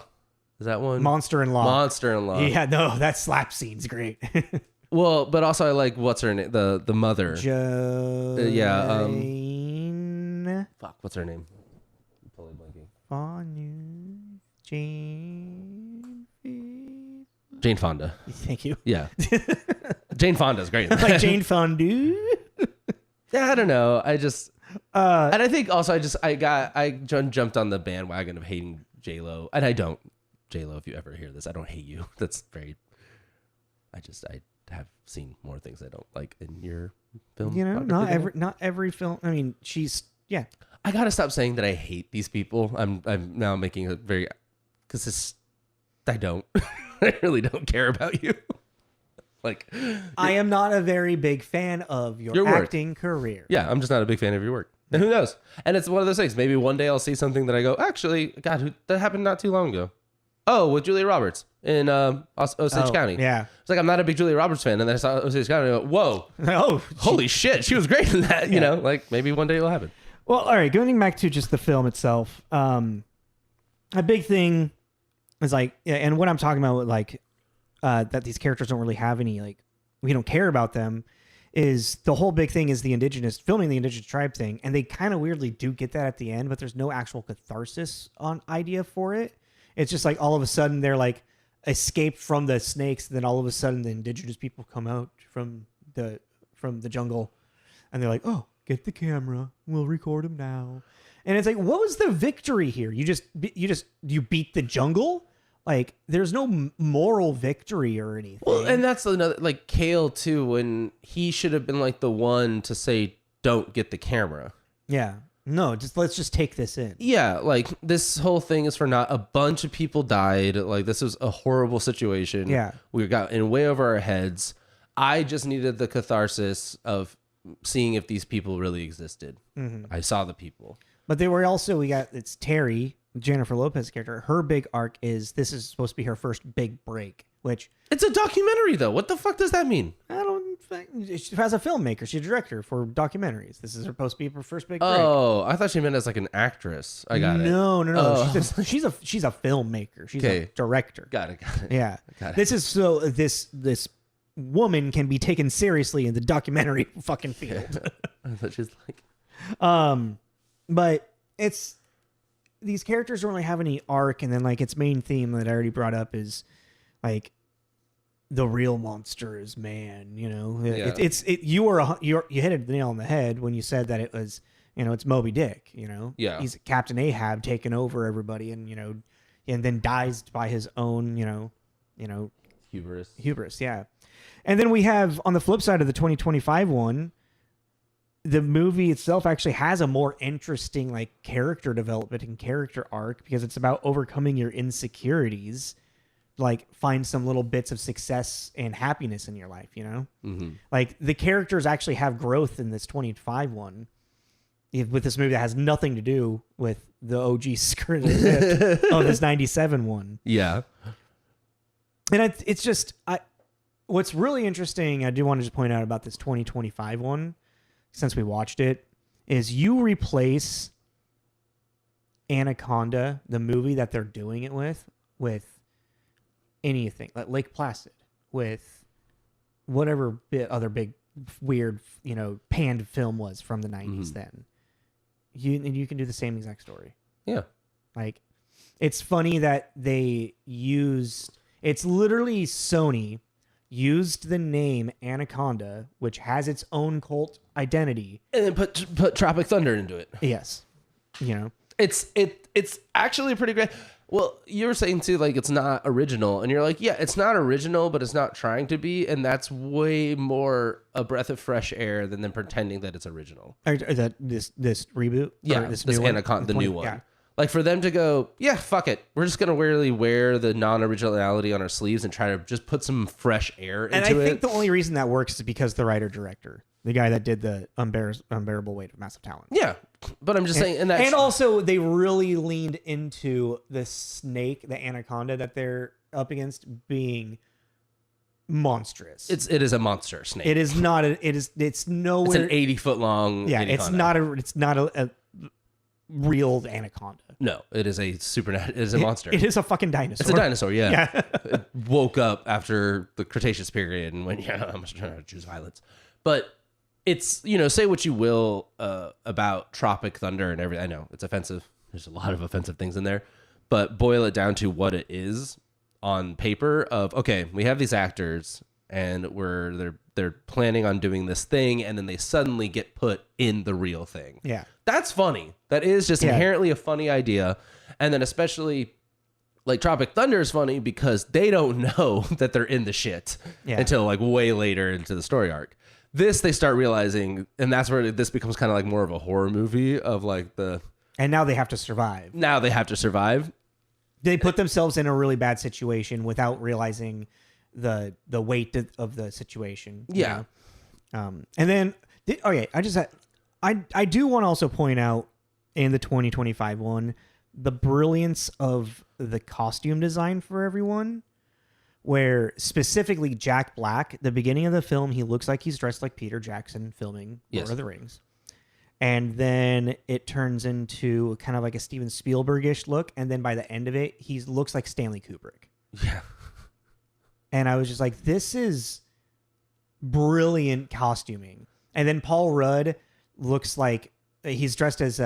Is that one? Monster-in-Law. Monster-in-law. Yeah, no, that slap scene's great. Well, but also I like what's her name, the mother. Jane. Fuck, what's her name? I'm totally blanking. Jane Fonda. Thank you. Yeah. Jane Fonda's great. Like Jane Fondue. Yeah, I don't know. I just and I think also I jumped on the bandwagon of hating J-Lo, and I don't. J-Lo, if you ever hear this, I don't hate you. That's very. I have seen more things I don't like in your film. Not every film. I mean, I gotta stop saying that I hate these people. I'm now making a very because I don't. I really don't care about you. Like, I am not a very big fan of your acting career. Yeah, I'm just not a big fan of your work. And who knows? And it's one of those things. Maybe one day I'll see something that I go, actually, God, that happened not too long ago. Oh, with Julia Roberts in Osage County. Yeah. It's like I'm not a big Julia Roberts fan, and then I saw Osage County and I go, whoa. Oh, holy shit. She was great in that. You know, like maybe one day it'll happen. Well, all right. Going back to just the film itself, a big thing is like, and what I'm talking about, like, that these characters don't really have any, like, we don't care about them, is the whole big thing is filming the indigenous tribe thing, and they kind of weirdly do get that at the end, but there's no actual catharsis on idea for it. It's just like all of a sudden they're like escaped from the snakes, and then all of a sudden the indigenous people come out from the jungle, and they're like, oh, get the camera, we'll record them now. And it's like, what was the victory here? You beat the jungle? Like, there's no moral victory or anything. Well, and that's another, like, Kale too, when he should have been like the one to say, don't get the camera. Yeah. No, let's just take this in. Yeah, like, this whole thing is for not a bunch of people died. Like, this was a horrible situation. Yeah. We got in way over our heads. I just needed the catharsis of seeing if these people really existed. Mm-hmm. I saw the people. But it's Terry, Jennifer Lopez character. Her big arc is this is supposed to be her first big break, which... It's a documentary, though. What the fuck does that mean? As a filmmaker, she's a director for documentaries. This is supposed to be her first big break. Oh, I thought she meant as like an actress. I got it. No. Oh. She's a filmmaker. She's a director. Got it. Yeah. Got it. This is so this woman can be taken seriously in the documentary fucking field. I thought she's like... But it's... These characters don't really have any arc, and then like its main theme that I already brought up is like the real monster is man. Yeah. You hit the nail on the head when you said that it was it's Moby Dick. Yeah. He's Captain Ahab taking over everybody, and and then dies by his own hubris. Yeah, and then we have on the flip side of the 2025 one. The movie itself actually has a more interesting like character development and character arc because it's about overcoming your insecurities, like find some little bits of success and happiness in your life, Mm-hmm. Like the characters actually have growth in this 25 one with this movie that has nothing to do with the OG script of this 97 one. Yeah. And it's just, what's really interesting, I do want to just point out about this 2025 one, since we watched it, is you replace Anaconda, the movie that they're doing it with, with anything, like Lake Placid, with whatever other big weird, panned film was from the 90s. Then you can do the same exact story. Yeah. Like, it's funny that it's literally Sony used the name Anaconda, which has its own cult identity, and then put Tropic Thunder into it. Yes. It's actually pretty great. Well, you were saying too, like, it's not original, and you're like, yeah, it's not original, but it's not trying to be, and that's way more a breath of fresh air than them pretending that it's original. Or that this reboot, yeah, this new Anaconda, the new one. Yeah. Like, for them to go, yeah, fuck it, we're just gonna really wear the non-originality on our sleeves and try to just put some fresh air into it. And I think the only reason that works is because the writer-director, the guy that did the Unbearable Weight of Massive Talent. Yeah, but I'm just saying, and also they really leaned into the snake, the anaconda that they're up against, being monstrous. It is a monster snake. It is not. It's nowhere. It's an 80-foot long. Yeah, anaconda. it's not a real anaconda. No, it is a it is a monster. It is a fucking dinosaur. It's a dinosaur. Yeah. It woke up after the Cretaceous period and went, yeah, I'm just trying to choose violence, but. It's, say what you will about Tropic Thunder and everything. I know it's offensive. There's a lot of offensive things in there, but boil it down to what it is on paper of, okay, we have these actors and they're planning on doing this thing, and then they suddenly get put in the real thing. Yeah. That's funny. That is just inherently a funny idea. And then especially like Tropic Thunder is funny because they don't know that they're in the shit until like way later into the story arc. This, they start realizing, and that's where this becomes kind of like more of a horror movie of like and now they have to survive. They put themselves in a really bad situation without realizing the weight of the situation. Yeah. And then, okay, I do want to also point out in the 2025 one, the brilliance of the costume design for everyone. Where specifically Jack Black, the beginning of the film, he looks like he's dressed like Peter Jackson filming Lord of the Rings. And then it turns into kind of like a Steven Spielberg-ish look. And then by the end of it, he looks like Stanley Kubrick. Yeah. And I was just like, this is brilliant costuming. And then Paul Rudd looks like he's dressed as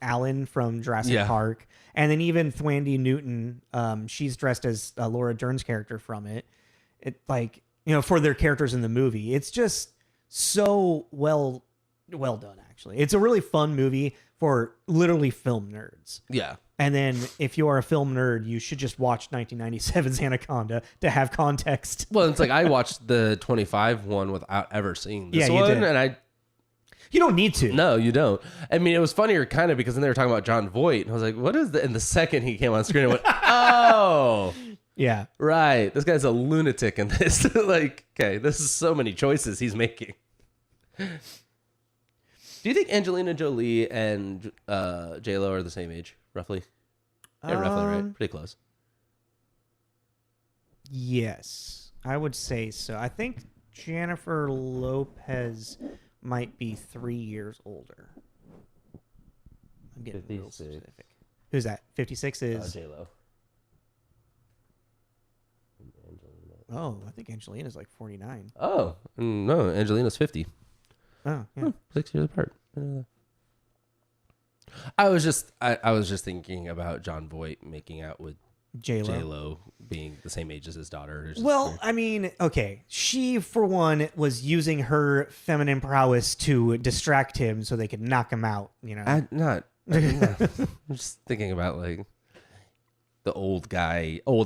Alan from Jurassic Park. And then even Thwandy Newton, she's dressed as Laura Dern's character from it. It like, for their characters in the movie. It's just so well done, actually. It's a really fun movie for literally film nerds. Yeah. And then if you are a film nerd, you should just watch 1997's Anaconda to have context. Well, it's like I watched the 25 one without ever seeing this one. Did. And you don't need to. No, you don't. I mean, it was funnier kind of because then they were talking about John Voight. And I was like, what is that? And the second he came on screen, I went, oh. Yeah. Right. This guy's a lunatic in this. Like, okay, this is so many choices he's making. Do you think Angelina Jolie and J-Lo are the same age, roughly? Yeah, roughly, right? Pretty close. Yes, I would say so. I think Jennifer Lopez might be 3 years older. I'm getting real specific. Who's that? 56 is J-Lo. Oh, I think Angelina's like 49. Oh, no, Angelina's 50. Oh, yeah. 6 years apart. I was just thinking about John Voight making out with J-Lo being the same age as his daughter. Well, I mean, okay. She, for one, was using her feminine prowess to distract him so they could knock him out, I'm just thinking about like the old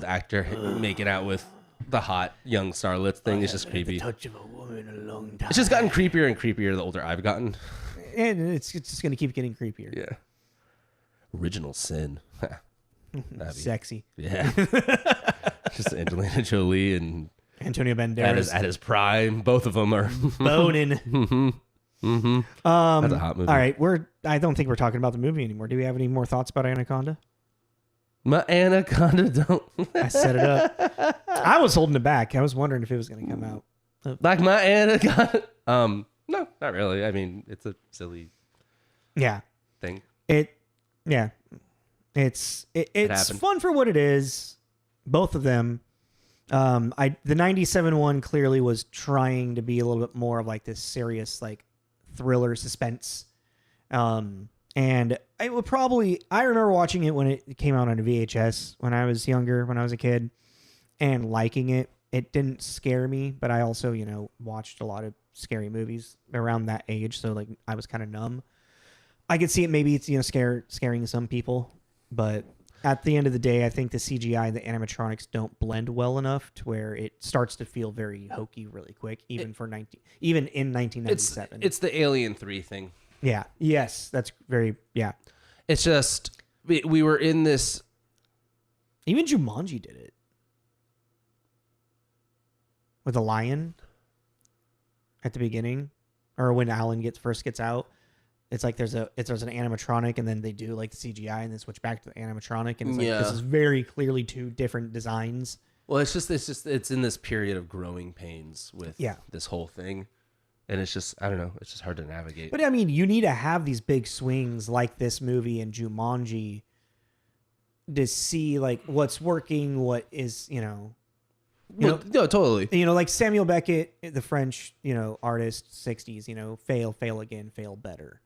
actor making out with the hot young starlets thing. Is just creepy. The touch of a woman in a long time. It's just gotten creepier and creepier the older I've gotten. And it's just going to keep getting creepier. Yeah. Original Sin. Sexy. Yeah. Just Angelina Jolie and Antonio Banderas at his prime. Both of them are boning. That's a hot movie. All right, I don't think we're talking about the movie anymore. Do we have any more thoughts about Anaconda? My Anaconda don't. I set it up. I was holding it back. I was wondering if it was going to come out. Like my Anaconda. No, not really. I mean, it's a silly thing. It's fun for what it is. both of them. The 97 one clearly was trying to be a little bit more of like this serious like thriller suspense. And it would probably, I remember watching it when it came out on a VHS when I was younger, when I was a kid, and liking it. It didn't scare me, but I also, watched a lot of scary movies around that age. So like I was kind of numb. I could see it. Maybe it's, scaring some people, but at the end of the day, I think the CGI and the animatronics don't blend well enough to where it starts to feel very hokey really quick, even in 1997. It's the Alien 3 thing. Yeah. Yes. That's very, yeah. It's just, we were in this. Even Jumanji did it. With a lion at the beginning, or when Alan first gets out. It's like there's an animatronic, and then they do like the CGI, and then switch back to the animatronic, and it's like this is very clearly two different designs. Well, it's in this period of growing pains with this whole thing, and it's just, I don't know, it's just hard to navigate. But I mean, you need to have these big swings like this movie and Jumanji to see like what's working, what is no, totally. Like Samuel Beckett, the French artist, 60s, fail again, fail better.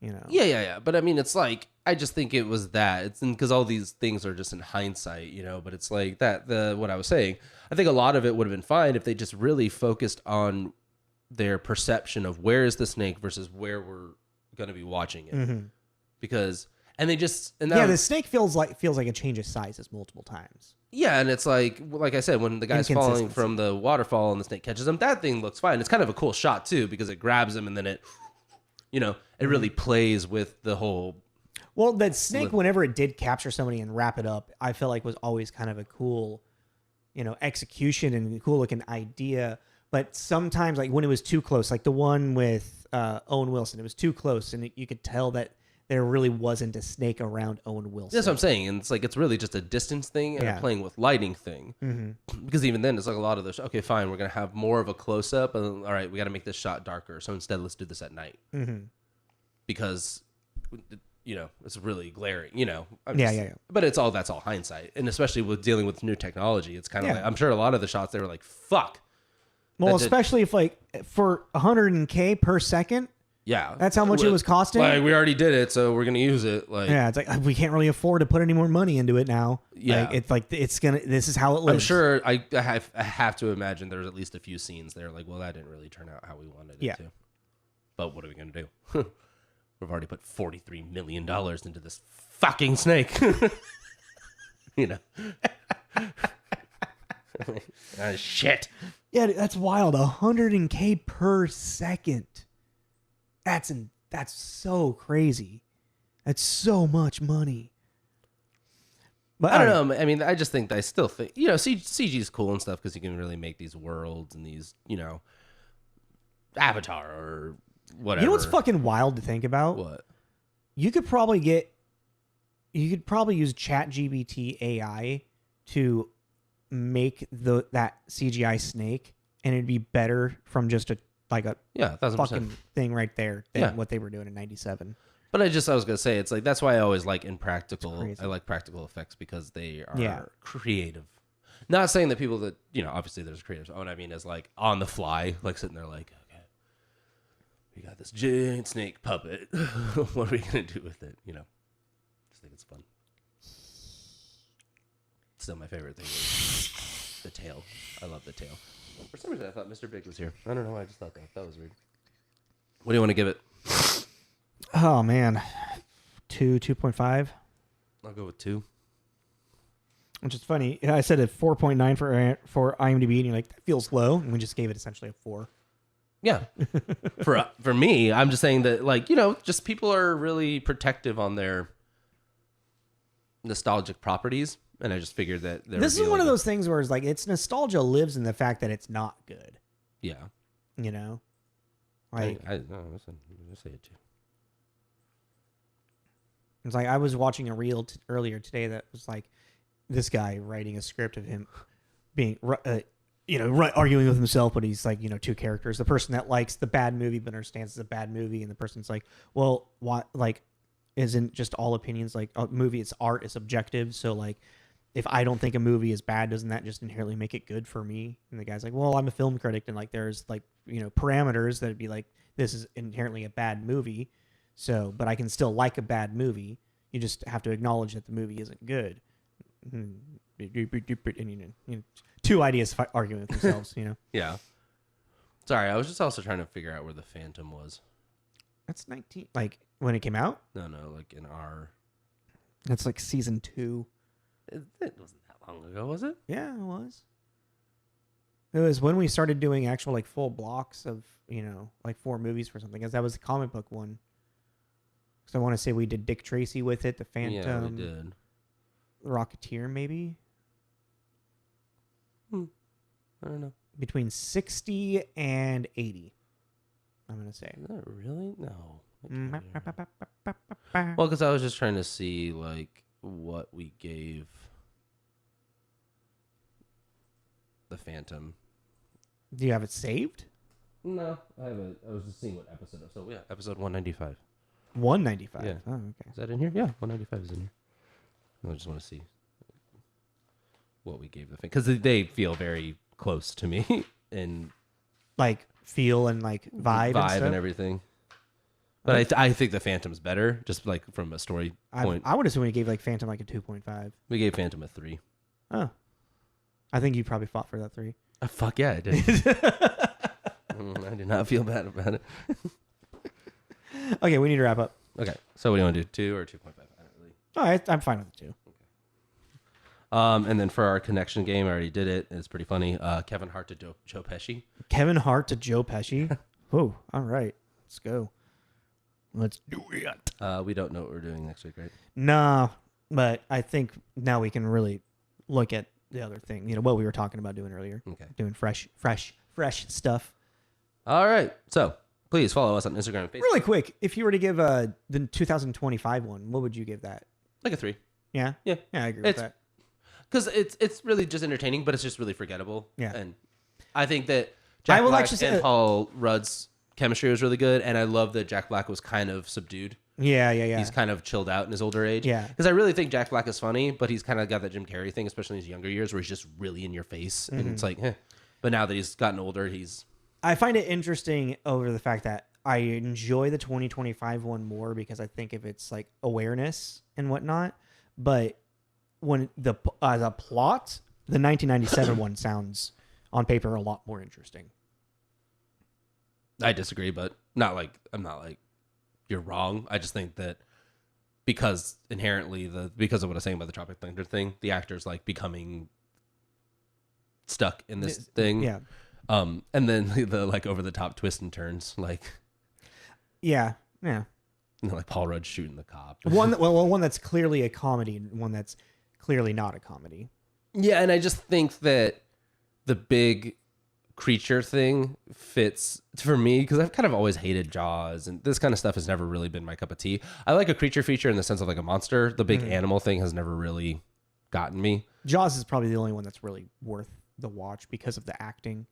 Yeah. But I mean, it's like, I just think it was that. It's because all these things are just in hindsight, but it's like what I was saying. I think a lot of it would have been fine if they just really focused on their perception of where is the snake versus where we're going to be watching it. Mm-hmm. Because, the snake feels like it changes sizes multiple times. Yeah, and it's like I said, when the guy's falling from the waterfall and the snake catches him, that thing looks fine. It's kind of a cool shot too, because it grabs him and then it really plays with the whole. Well, that snake, whenever it did capture somebody and wrap it up, I feel like was always kind of a cool, execution and cool looking idea. But sometimes, like when it was too close, like the one with Owen Wilson, it was too close, and you could tell that there really wasn't a snake around Owen Wilson. That's what I'm saying. And it's like, it's really just a distance thing and a playing with lighting thing. Mm-hmm. Because even then, it's like a lot of those, okay, fine, we're going to have more of a close-up. And all right, we got to make this shot darker. So instead, let's do this at night. Mm-hmm. Because, it's really glaring, But that's all hindsight. And especially with dealing with new technology, it's kind of like, I'm sure a lot of the shots, they were like, fuck. Well, especially if like for 100K per second. Yeah, that's how much it was costing. Like, we already did it, so we're gonna use it. Like, yeah, it's like we can't really afford to put any more money into it now. Yeah, it's gonna. This is how it lives. I'm sure. I have to imagine there's at least a few scenes there. Like, well, that didn't really turn out how we wanted it to. But what are we gonna do? We've already put $43 million into this fucking snake. Shit. Yeah, that's wild. 100K per second. That's so crazy. That's so much money. But I don't know. I mean, I just think I still think CG is cool and stuff because you can really make these worlds and these Avatar or whatever. You know what's fucking wild to think about? What? You could probably use ChatGPT AI to make that CGI snake, and it'd be better from just a 1,000% fucking thing right there than what they were doing in 97. But I was gonna say, it's like, that's why I always like I like practical effects because they are creative. Not saying that people that obviously there's creators. What I mean is like on the fly, like sitting there like, okay, we got this giant snake puppet. What are we gonna do with it? Just think it's fun. Still, my favorite thing is the tail. I love the tail. For some reason, I thought Mr. Big was here. I don't know why I just thought that. That was weird. What do you want to give it? Oh, man. 2.5. I'll go with 2. Which is funny. I said a 4.9 for IMDb, and you're like, that feels low. And we just gave it essentially a 4. Yeah. For me, I'm just saying that, just people are really protective on their nostalgic properties. And I just figured that this is one of those things where it's like, it's nostalgia lives in the fact that it's not good. Yeah. Like I say it too. It's like I was watching a reel earlier today that was like this guy writing a script of him being arguing with himself, but he's like, two characters: the person that likes the bad movie but understands it's a bad movie, and the person's like, well, what, like, isn't just all opinions like a movie? It's art, it's objective, so like, if I don't think a movie is bad, doesn't that just inherently make it good for me? And the guy's like, well, I'm a film critic, and like there's like, you know, parameters that'd be like, this is inherently a bad movie. So, but I can still like a bad movie. You just have to acknowledge that the movie isn't good. And, you know, two ideas arguing with themselves, you know? Yeah. Sorry, I was just also trying to figure out where the Phantom was. That's 19, like when it came out? No, like in our... That's like season 2. It wasn't that long ago, was it? Yeah, it was. It was when we started doing actual like full blocks of, you know, like 4 movies for something. Because that was the comic book one. So I want to say we did Dick Tracy with it, the Phantom. Yeah, we did. Rocketeer, maybe? I don't know. Between 60 and 80, I'm going to say. Is that really? No. Well, because I was just trying to see, like, what we gave the Phantom. Do you have it saved? No, I haven't. I was just seeing what episode. So, yeah, episode 195. 195. Yeah. Oh, okay. Is that in here? Yeah, 195 is in here. I just want to see what we gave the Phantom. Because they feel very close to me in Like feel and like vibe and stuff? and everything. But I think the Phantom's better, just like from a story point. I would assume we gave like Phantom like a 2.5. We gave Phantom a 3. Oh. I think you probably fought for that 3. Fuck yeah, I did. I did not feel bad about it. Okay, we need to wrap up. Okay, so what do you want to do? 2 or 2.5? I don't really. Oh, I'm fine with the 2. And then for our connection game, I already did it. It's pretty funny. Kevin Hart to Joe Pesci. Kevin Hart to Joe Pesci. Oh, all right. Let's go. Let's do it. We don't know what we're doing next week, right? Nah, but I think now we can really look at the other thing. You know, what we were talking about doing earlier. Okay. Doing fresh stuff. All right. So please follow us on Instagram and Facebook. Really quick, if you were to give the 2025 one, what would you give that? Like a 3. Yeah? Yeah. Yeah, I agree with that. Because it's really just entertaining, but it's just really forgettable. Yeah. And I think that Jack Black actually say and Paul Rudd's chemistry was really good, and I love that Jack Black was kind of subdued. Yeah. He's kind of chilled out in his older age. Yeah. Because I really think Jack Black is funny, but he's kind of got that Jim Carrey thing, especially in his younger years, where he's just really in your face, and it's like, eh. But now that he's gotten older, I find it interesting over the fact that I enjoy the 2025 one more because I think of its like awareness and whatnot, but when the plot, the 1997 one sounds on paper a lot more interesting. I disagree, but I'm not like you're wrong. I just think that because inherently because of what I was saying about the Tropic Thunder thing, the actor's like becoming stuck in this thing. Yeah. And then the like over the top twists and turns, like yeah, like Paul Rudd shooting the cop. One that's clearly a comedy, and one that's clearly not a comedy. Yeah, and I just think that the big creature thing fits for me because I've kind of always hated Jaws, and this kind of stuff has never really been my cup of tea. I like a creature feature in the sense of like a monster. The big animal thing has never really gotten me. Jaws is probably the only one that's really worth the watch because of the acting.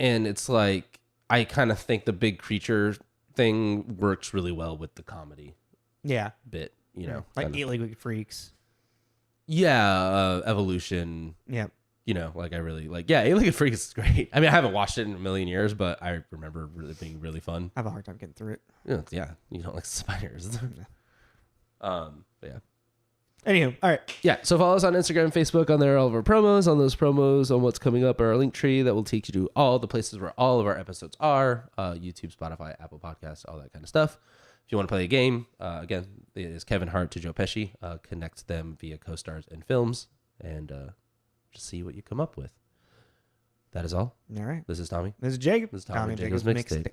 And it's like I kind of think the big creature thing works really well with the comedy bit, you know. Like Eight-Legged Freaks. Yeah, Evolution. Yeah. You know, like I really like, Eight-Legged Freaks is great. I mean, I haven't watched it in a million years, but I remember really being really fun. I have a hard time getting through it. Yeah, you don't like spiders. But yeah. Anywho, all right. Yeah, so follow us on Instagram and Facebook. On there are all of our promos. On those promos, on what's coming up, are our link tree that will take you to all the places where all of our episodes are. YouTube, Spotify, Apple Podcasts, all that kind of stuff. If you want to play a game, again, it is Kevin Hart to Joe Pesci. Connect them via co-stars and films, and just see what you come up with. That is all. All right. This is Tommy. This is Jacob. This is Tommy and Jacob's Mixtape.